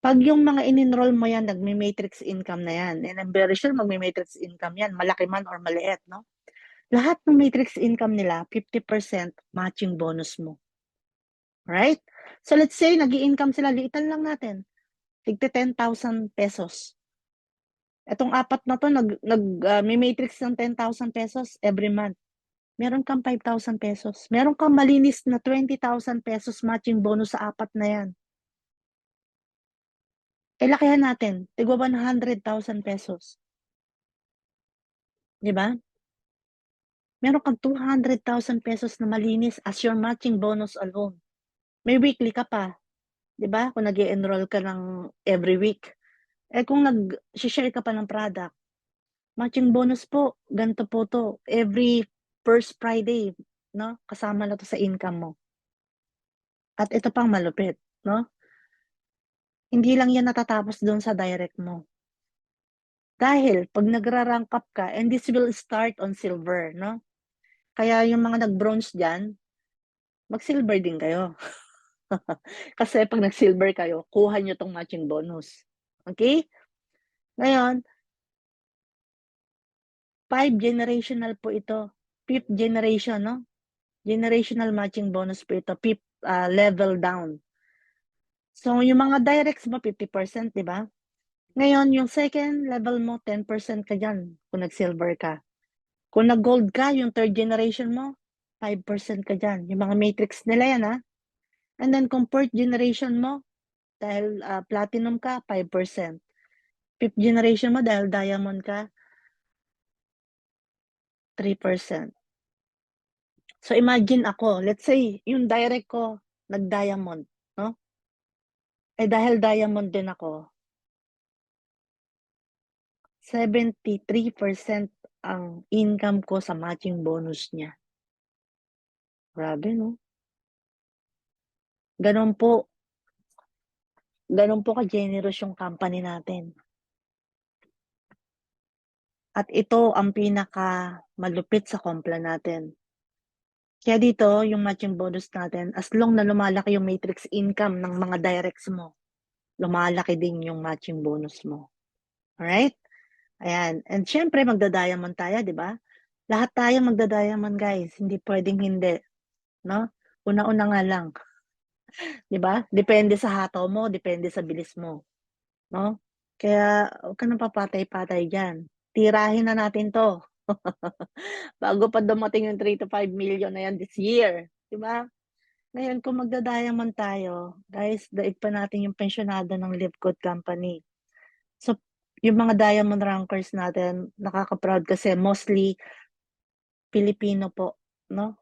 'Pag yung mga in-enroll mo yan nagme-matrix income na yan, and I'm very sure magme-matrix income yan, malaki man or maliit, 'no? Lahat ng matrix income nila 50% matching bonus mo, right? So let's say nag-i-income sila, liitan lang natin, tig-te ₱10,000. Etong 4 na 'to may matrix ng 10,000 pesos every month. Meron kang 5,000 pesos. Meron kang malinis na 20,000 pesos matching bonus sa 4 na 'yan. Eh, lakihan natin, tigwa 100,000 pesos. 'Di ba? Meron kang 200,000 pesos na malinis as your matching bonus alone. May weekly ka pa, 'di ba? Kung nag-e-enroll ka ng every week. Eh, kung nag-she-share ka pa ng product, matching bonus po, ganito po 'to, every first Friday, 'no, kasama na 'to sa income mo. At ito pang malupit, 'no, hindi lang 'yan natatapos do'n sa direct mo. Dahil 'pag nagra-rank up ka, and this will start on silver, 'no, kaya yung mga nag-bronze diyan, mag-silver din kayo. Kasi 'pag nag-silver kayo, kuha niyo 'tong matching bonus, okey? Ngayon, 5 generational po ito, 5th generation, 'no, generational matching bonus po ito, 5th, level down. So, yung mga directs mo 50%, 'di ba? Ngayon yung second level mo 10% ka diyan kung nag-silver ka. Kung nag-gold ka, yung third generation mo 5% ka diyan, yung mga matrix nila 'yan, And then kung fourth generation mo, dahil, platinum ka 5%, fifth generation mo dahil diamond ka 3%. So imagine ako, let's say yung direct ko nag-diamond, 'no, eh, dahil diamond din ako, 73% ang income ko sa matching bonus niya. Grabe 'no? Gano'n po Gano'n po ka-generous yung company natin. At ito ang pinakamalupit sa Kompla natin. Kaya dito yung matching bonus natin, as long na lumalaki yung matrix income ng mga directs mo, lumalaki din yung matching bonus mo. Alright? Ayan, and siyempre magda-diamond tayo, 'di ba? Lahat tayo magda-diamond, guys, hindi puwedeng hindi, 'no? Una-una nga lang, 'di ba? Depende sa hataw mo, depende sa bilis mo, 'no? Kaya huwag ka ng papatay-patay diyan, tirahin na natin 'to. Bago pa dumating yung 3 to 5 million na yan this year, 'di ba? Ngayon kung magda-diamond tayo, guys, daig pa natin yung pensyonado ng Live Good Company. So, yung mga diamond rankers natin, nakaka-proud kasi mostly Pilipino po, 'no?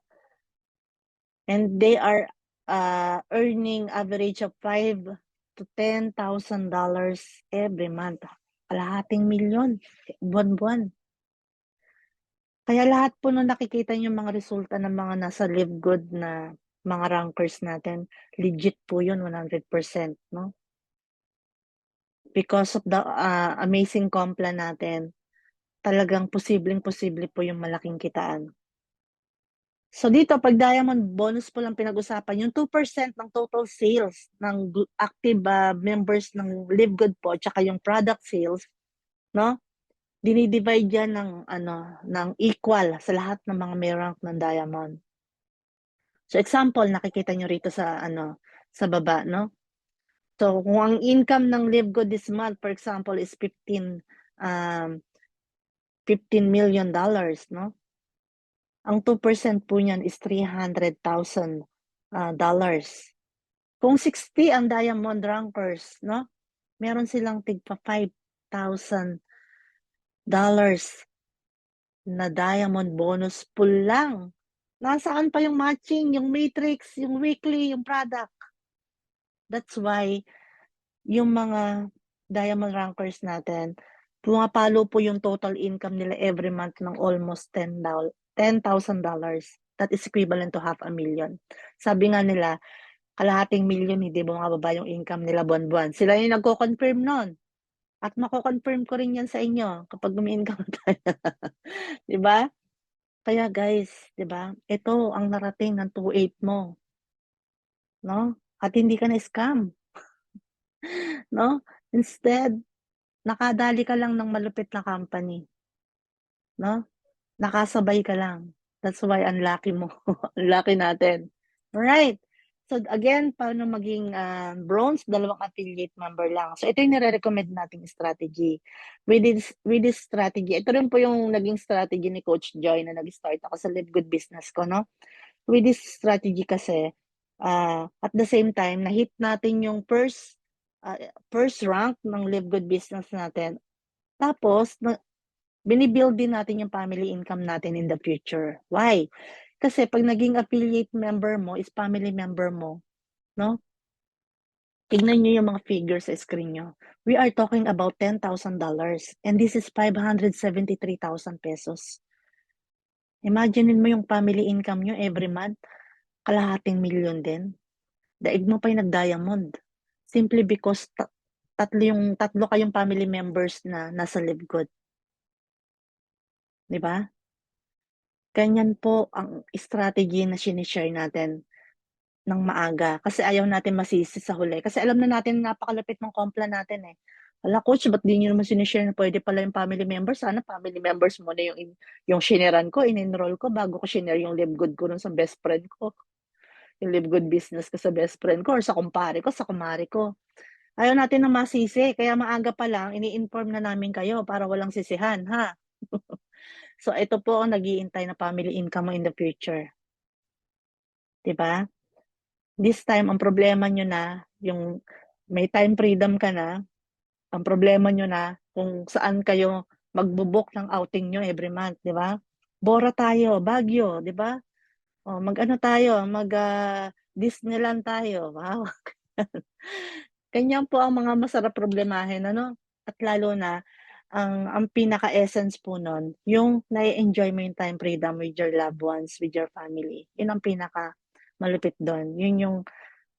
And they are, earning average of $5,000 to $10,000 every month. Kalahating milyon, buwan-buwan. Kaya lahat po nung nakikita niyong mga resulta ng mga nasa Live Good na mga rankers natin, legit po yun 100%, 'no? Because of the, amazing Kompla natin, talagang posibleng-posible po yung malaking kitaan. So dito 'pag diamond bonus po lang pinag-usapan, yung 2% ng total sales ng active, members ng Live Good po tsaka yung product sales, 'no, dini-divide yan ng ano, ng equal sa lahat ng mga may rank ng diamond. So example, nakikita niyo rito sa ano, sa baba, 'no. So kung ang income ng Live Good this month, for example, is $15 million, 'no. Ang 2% po niyan is $300,000 dollars. Kung 60 ang diamond rankers, 'no, meron silang tigpa $5,000 na diamond bonus pool lang. Nasaan pa yung matching, yung matrix, yung weekly, yung product. That's why yung mga diamond rankers natin, pumapalo po yung total income nila every month ng almost $10,000. That is equivalent to $500,000. Sabi nga nila, kalahating milyon hindi bumababa yung income nila buwan-buwan. Sila yung nagko-confirm nun at mako-confirm ko rin yan sa inyo kapag umi-income tayo, 'di ba? Kaya guys, 'di ba, ito ang narating ng 2/8 mo, 'no, at hindi ka na-scam, 'no? Instead, nakadali ka lang ng malupit na company, 'no? Nakasabay ka lang. That's why ang lucky mo, ang lucky natin. Alright, So again, paano maging bronze? 2 affiliate member lang. So ito yung nire-recommend nating strategy. With this strategy, ito rin po yung naging strategy ni Coach Joy na nag-start ako sa Live Good Business ko, no? With this strategy kasi, at the same time, na-hit natin yung first rank ng Live Good Business natin. Tapos, binibuild din natin yung family income natin in the future. Why? Kasi pag naging affiliate member mo is family member mo, no? Tignan niyo yung mga figures sa screen niyo. We are talking about $10,000 and this is 573,000 pesos. Imaginein mo yung family income niyo every month, kalahating milyon din. Daig mo pa yung nag-diamond. Simply because tatlo kayong family members na nasa Live Good. 'Di ba? Ganyan po ang strategy na sinishare natin ng maaga kasi ayaw natin masisi sa huli. Kasi alam na natin napakalapit ng Compla natin, eh. "Hala coach, ba't di niyo naman sinishare na puwede pala yung family members? Sana family members muna yung shineran ko, in-enroll ko bago ko shinare yung Live Good ko dun sa best friend ko, yung Live Good business ko sa best friend ko or sa kumpare ko, sa kumare ko." Ayaw natin na masisi kaya maaga pa lang ini-inform na namin kayo para walang sisihan, ha? So ito po ang nag-iintay na family income mo in the future, 'di ba? This time ang problema niyo na yung may time freedom ka na, ang problema niyo na kung saan kayo magbo-book ng outing niyo every month, 'di ba? Bora tayo, Baguio, 'di ba? O mag-ano tayo, Disneyland tayo, wow. Ganyan po ang mga masarap problemahin ano? At lalo na ang pinaka-essence po nun yung na-e-enjoy mo yung time freedom with your loved ones, with your family. Yun ang pinakamalupit dun, yun yung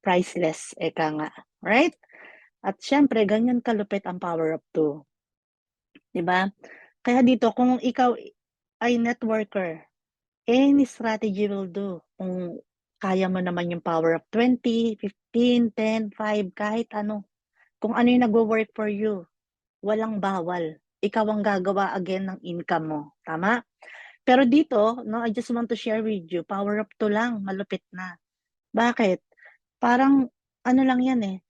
priceless, eka nga, right? At siyempre ganyan kalupit ang Power of 2, 'di ba? Kaya dito kung ikaw ay networker, any strategy will do. Kung kaya mo naman yung Power of 20, 15, 10, 5, kahit ano. Kung ano yung nagwo-work for you, walang bawal. Ikaw ang gagawa again ng income mo, tama? Pero dito 'no, I just want to share with you, Power of 2 lang, malupit na. Bakit? Parang ano lang 'yan, eh,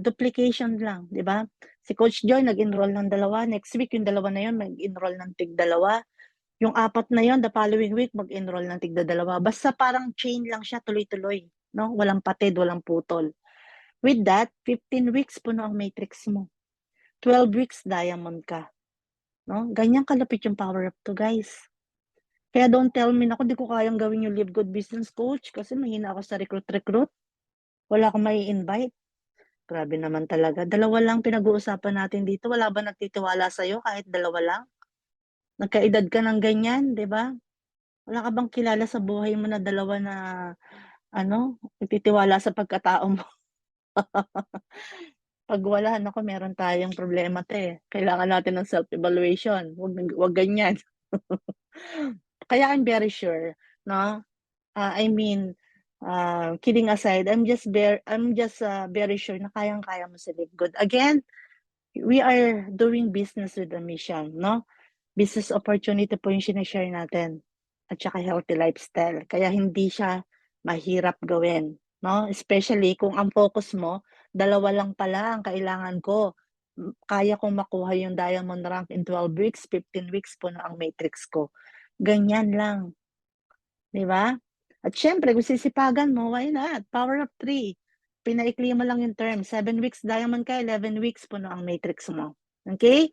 duplication lang, 'di ba? Si Coach Joy nag-enroll ng 2, next week yung 2 na 'yon mag-enroll ng tig-2, yung 4 na 'yon the following week mag-enroll ng tig-2. Basta parang chain lang siya tuloy-tuloy, 'no, walang patid, walang putol. With that, 15 weeks puno ang matrix mo, 12 weeks diamond ka, 'no? Ganyan kalupit yung Power of 2, guys. Kaya don't tell me, "Naku, 'di ko kayang gawin yung Live Good Business Coach kasi mahina ako sa recruit, wala akong mai-invite." Grabe naman talaga, 2 lang pinag-uusapan natin dito, wala ba nagtitiwala sa'yo kahit 2 lang? Nagkaedad ka ng ganyan, 'di ba? Wala ka bang kilala sa buhay mo na 2 na ano, nagtitiwala sa pagkatao mo? 'Pag wala, naku meron tayong problema 'te, kailangan natin ng self-evaluation, wag ganyan. Kaya I'm very sure 'no, I mean, kidding aside, I'm just very sure na kayang-kaya mo si Live Good. Again, we are doing business with a mission 'no, business opportunity po yung shine-share natin at saka healthy lifestyle. Kaya hindi siya mahirap gawin 'no, especially kung ang focus mo, 2 lang pala ang kailangan ko. Kaya kong makuha yung diamond rank in 12 weeks, 15 weeks puno ang matrix ko. Ganyan lang, 'di ba? At siyempre kung sisipagan mo, why not? Power of 3, pinaikli mo lang yung term, 7 weeks diamond ka, 11 weeks puno ang matrix mo, okey?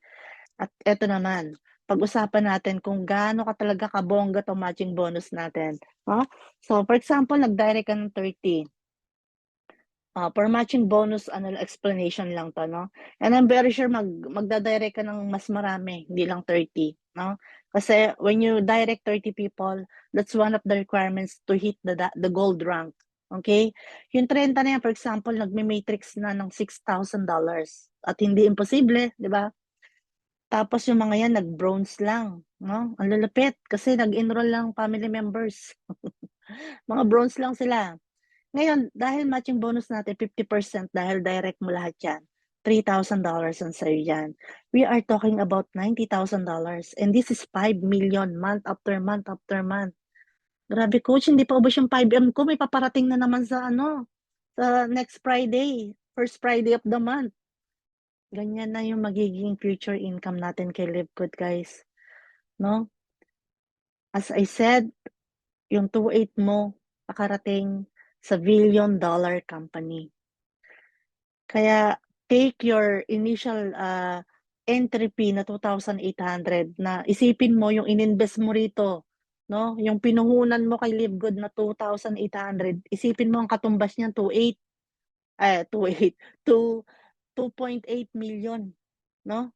At eto naman, pag-usapan natin kung gaano ka talaga kabongga 'tong matching bonus natin, 'no? So, for example, nag-direct ka ng 30, for matching bonus ano explanation lang 'to 'no, and I'm very sure magda-direct ka ng mas marami, hindi lang 30 'no? Kasi when you direct 30 people, that's one of the requirements to hit the gold rank, okay? Yung 30 na yan, for example, nagme-matrix na ng $6,000 at hindi imposible, 'di ba? Tapos yung mga yan nag-bronze lang 'no, ang lulupit kasi nag-enroll lang family members, mga bronze lang sila. Ngayon dahil matching bonus natin 50% dahil direct mo lahat yan, $3,000 ang sa'yo yan. We are talking about $90,000 and this is 5 million month after month after month. Grabe coach, hindi pa ubos yung 5M ko, may paparating na naman sa ano, sa next Friday, first Friday of the month. Ganyan na yung magiging future income natin kay Livegood guys, 'no? As I said, yung 2.8 mo pakarating sa $1 billion company. Kaya take your initial, entry fee na 2,800 na isipin mo yung ininvest mo rito, 'no, yung pinuhunan mo kay Livegood na 2,800 isipin mo ang katumbas niyan 2.8, 2.8, two 2.8 million, 'no?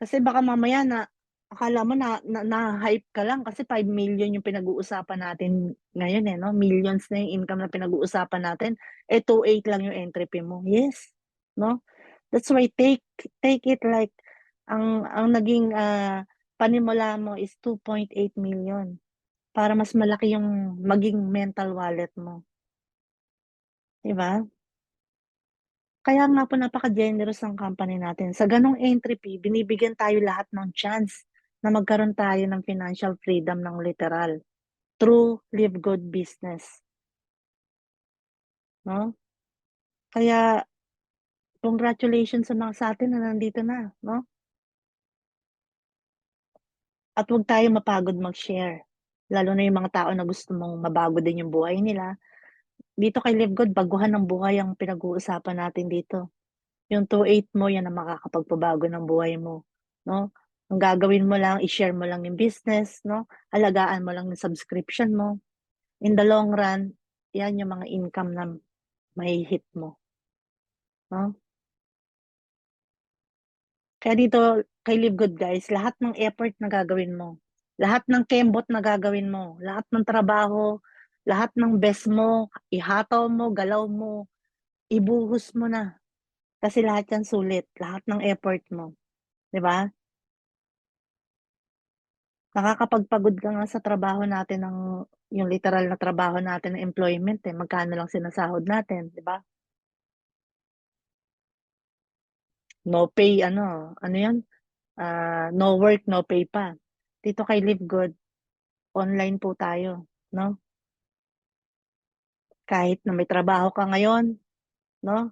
Kasi baka mamaya na akala mo na-hype ka lang kasi 5 million yung pinag-uusapan natin ngayon, eh, 'no, millions na yung income na pinag-uusapan natin, eh, 2.8 lang yung entry fee mo. Yes, 'no? That's why take it like ang naging, panimula mo is 2.8 million para mas malaki yung maging mental wallet mo, 'di ba? Kaya nga po napaka-generous ng company natin. Sa gano'ng entry fee, binibigyan tayo lahat ng chance na magkaroon tayo ng financial freedom ng literal through Live Good Business, 'no? Kaya congratulations sa mga sa'tin na nandito na, 'no? At huwag tayong mapagod mag-share, lalo na yung mga tao na gusto mong mabago din yung buhay nila. Dito kay Live Good, baguhan ng buhay ang pinag-uusapan natin dito. Yung 2.8 mo, yan ang makakapagpabago ng buhay mo, 'no? Ang gagawin mo lang, i-share mo lang yung business, 'no? Alagaan mo lang yung subscription mo. In the long run, yan yung mga income na mahi-hit mo, 'no? Kaya dito kay Live Good guys, lahat ng effort na gagawin mo, lahat ng kembot na gagawin mo, lahat ng trabaho, lahat ng best mo, ihataw mo, galaw mo, ibuhos mo na. Kasi lahat yan sulit, lahat ng effort mo, 'di ba? Nakakapagpagod ka nga sa trabaho natin ng yung literal na trabaho natin ng employment, eh, magkano lang sinasahod natin, 'di ba? No pay ano, ano 'yun, no work, no pay pa. Dito kay Live Good, online po tayo, 'no? Kahit na may trabaho ka ngayon, 'no,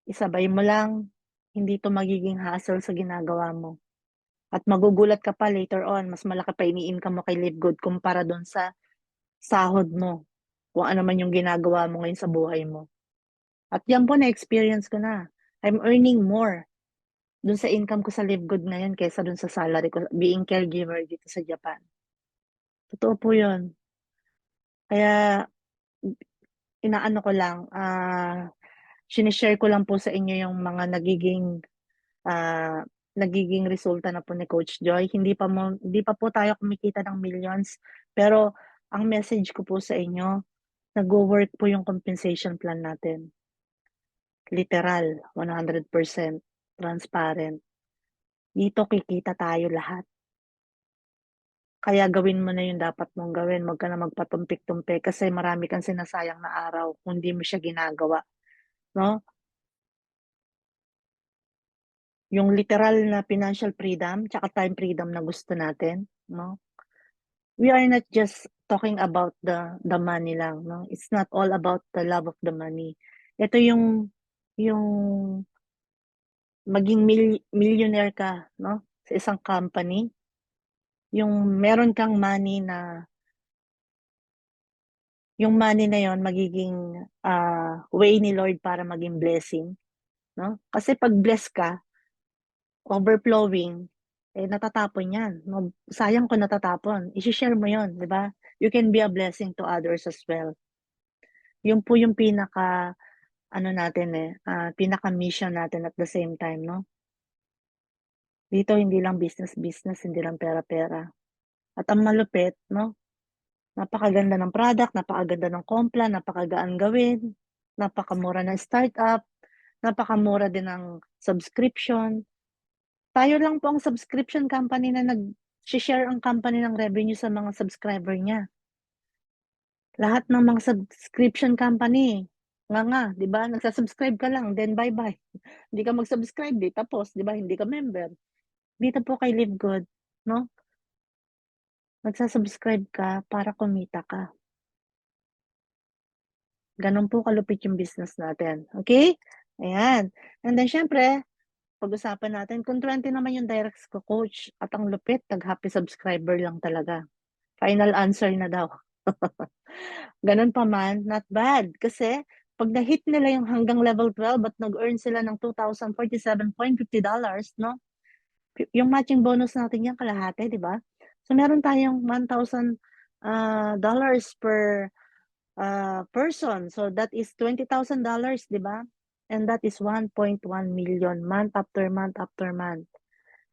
isabay mo lang, hindi 'to magiging hassle sa ginagawa mo. At magugulat ka pa later on, mas malaki pa ini-income mo kay Live Good kumpara dun sa sahod mo, kung ano man yung ginagawa mo ngayon sa buhay mo. At yan po na-experience ko na. I'm earning more dun sa income ko sa Live Good ngayon kaysa dun sa salary ko being caregiver dito sa Japan. Totoo po yun. Kaya inaano ko lang, shine-share ko lang po sa inyo yung mga nagiging resulta na po ni Coach Joy. Hindi pa po tayo kumikita ng millions, pero ang message ko po sa inyo, nagwo-work po yung compensation plan natin. Literal, 100% transparent. Dito kikita tayo lahat. Kaya gawin mo na yung dapat mong gawin, wag ka na magpatumpik-tumpik kasi marami kang sinasayang na araw kung di mo siya ginagawa, 'no? Yung literal na financial freedom tsaka time freedom na gusto natin, 'no? We are not just talking about the money lang, 'no? It's not all about the love of the money. Ito yung maging millionaire ka, 'no, sa isang company, yung meron kang money na yung money na yon magiging, way ni Lord para maging blessing, 'no? Kasi 'pag bless ka, overflowing, eh, natatapon 'yan, 'no? Sayang kung natatapon, ishi-share mo 'yun, 'di ba? You can be a blessing to others as well. 'Yun po yung pinaka-ano natin, eh, pinaka-mission natin at the same time, 'no? Dito hindi lang business-business, hindi lang pera-pera. At ang malupit, 'no, napakaganda ng product, napakaganda ng kompla, napakagaan gawin, napakamura ng startup, napakamura din ng subscription. Tayo lang po ang subscription company na nag-she-share ang company ng revenue sa mga subscriber niya. Lahat ng mga subscription company, nga 'di ba, nagsa-subscribe ka lang then bye-bye. Hindi ka mag-subscribe, 'di tapos, 'di ba, hindi ka member. Dito po kay Live Good, 'no, Magsa-subscribe ka para kumita ka. Gano'n po kalupit yung business natin, okay? Ayan. And then siyempre, pag-usapan natin kung 20 naman yung direct ko coach at ang lupit, tag-happy subscriber lang talaga. Final answer na daw. Gano'n pa man, not bad. Kasi 'pag na-hit nila yung hanggang level 12 at nag-earn sila ng $2,047.50, 'no? Yung matching bonus natin yan kalahati, 'di ba? So meron tayong $1,000 dollars per person. So that is $20,000, 'di ba? And that is 1.1 million month after month after month.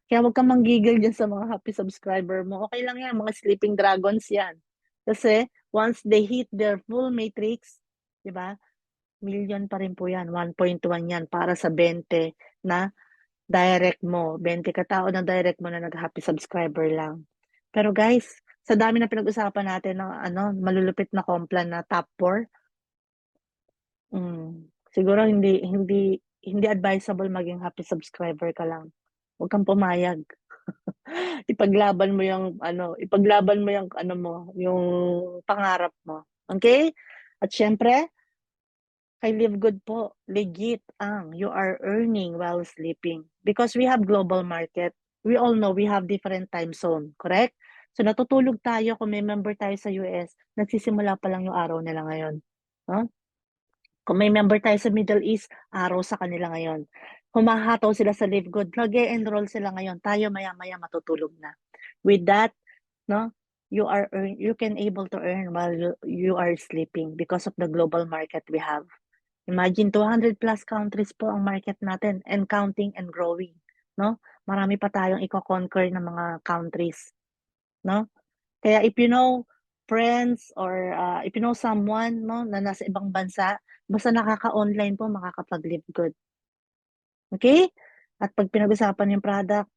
Kaya wag kang manggigil diyan sa mga happy subscriber mo. Okay lang yan, mga sleeping dragons yan. Kasi once they hit their full matrix, 'di ba? Million pa rin po yan, 1.1 yan para sa 20 na direct mo. 20 katao na direct mo na nag-happy subscriber lang. Pero guys, sa dami na pinag-usapan natin ng malulupit na Complan na top 4, siguro hindi advisable maging happy subscriber ka lang. Huwag kang pumayag. Ipaglaban mo yung yung pangarap mo. Okay? At syempre, kay Live Good po, legit ang you are earning while sleeping. Because we have global market. We all know we have different time zone, correct? So natutulog tayo kung may member tayo sa US, nagsisimula pa lang yung araw nila ngayon. No? Kung may member tayo sa Middle East, araw sa kanila ngayon. Humahataw sila sa Live Good, nag-e-enroll sila ngayon. Tayo maya-maya matutulog na. With that, no, you can able to earn while you are sleeping because of the global market we have. Imagine 200 plus countries po ang market natin and counting and growing, no? Marami pa tayong iko-conquer na mga countries, no? Kaya if you know friends or if you know someone, no, na nasa ibang bansa, basta nakaka-online po, makakapag-Live Good. Okay? At 'pag pinag-usapan yung product,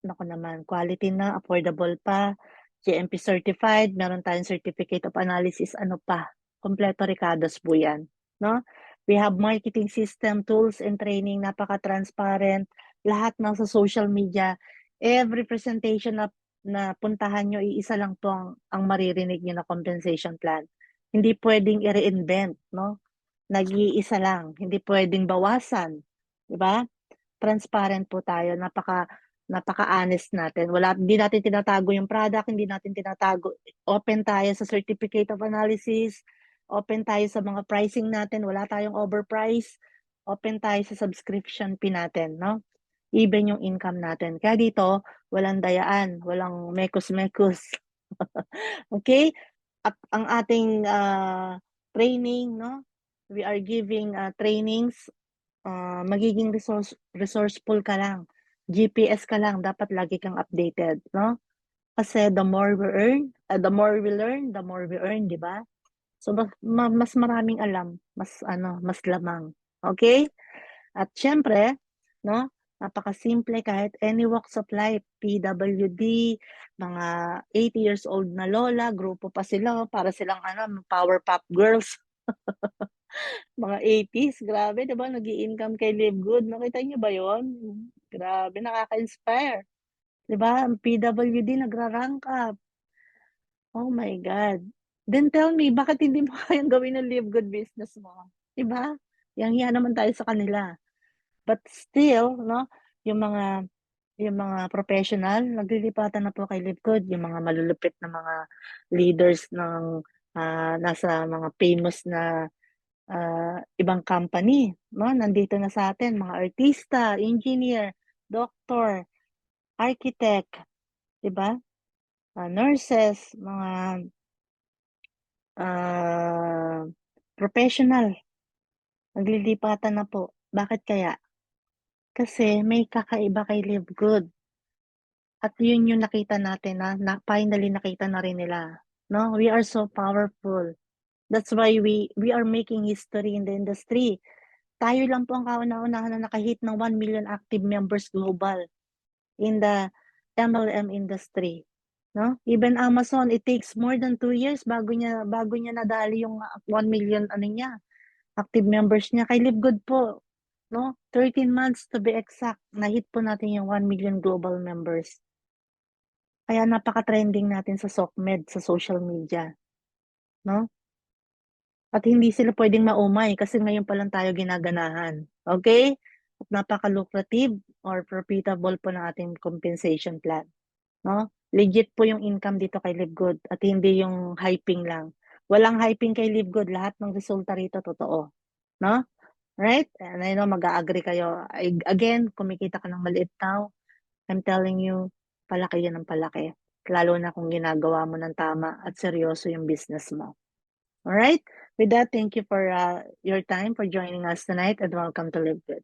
naku naman, quality na, affordable pa, GMP certified, meron tayong certificate of analysis, ano pa, kumpleto Ricardo's po yan, no? We have marketing system, tools, and training, napaka-transparent, lahat nasa social media. Every presentation na puntahan nyo, iisa lang po ang maririnig nyo na compensation plan. Hindi pwedeng i-reinvent, no? Nag-iisa lang, hindi pwedeng bawasan, di ba? Transparent po tayo, napaka-honest natin. Hindi natin tinatago yung product, hindi natin tinatago. Open tayo sa certificate of analysis, open tayo sa mga pricing natin, wala tayong overprice, open tayo sa subscription fee natin, no? Even yung income natin. Kaya dito, walang dayaan, walang mekos-mekos. Okay? At ang ating training, no? We are giving trainings, magiging resourceful ka lang. GPS ka lang, dapat lagi kang updated, no? Kasi the more we learn, the more we earn, di ba? So mas maraming alam, mas lamang. Okay? At syempre, no? Napakasimple kahit any walks of life, PWD, mga 80 years old na lola, grupo pa sila, para silang power pop girls. Mga 80s, grabe, 'di ba, nag-i-income kay Live Good, nakita niyo ba 'yon? Grabe, nakaka-inspire. 'Di ba, ang PWD nagra-rank up. Oh my God. Then tell me, bakit hindi mo kayang gawin ng Live Good business mo? 'Di ba? Yang-hiya naman tayo sa kanila. But still, 'no, yung mga yung mga professional, naglilipatan na po kay Live Good, yung mga malulupit na mga leaders ng nasa mga famous na ibang company, 'no, nandito na sa atin, mga artista, engineer, doctor, architect, 'di ba? Nurses, mga professional, naglilipatan na po. Bakit kaya? Kasi may kakaiba kay Live Good at yun yung nakita natin na finally nakita na rin nila, 'no? We are so powerful. That's why we are making history in the industry. Tayo lang po ang kauna-unahan na naka-hit ng 1 million active members global in the MLM industry, 'no? Even Amazon, it takes more than 2 years bago niya nadali yung 1 million active members niya. Kay Live Good po, 'no, 13 months to be exact, na-hit po natin yung 1 million global members. Kaya napaka-trending natin sa SOCMED sa social media, 'no? At hindi sila puwedeng maumay kasi ngayon pa lang tayo ginaganahan, okay? At napaka-lucrative or profitable po ng ating compensation plan, 'no? Legit po yung income dito kay Livegood at hindi yung hyping lang. Walang hyping kay Livegood, lahat ng resulta rito totoo, 'no? Right? And I know mag-a-agree kayo. Again, kumikita ka ng maliit now, I'm telling you, palaki yan ng palaki. Lalo na kung ginagawa mo ng tama at seryoso yung business mo. Alright? With that, thank you for your time for joining us tonight and welcome to Live Good.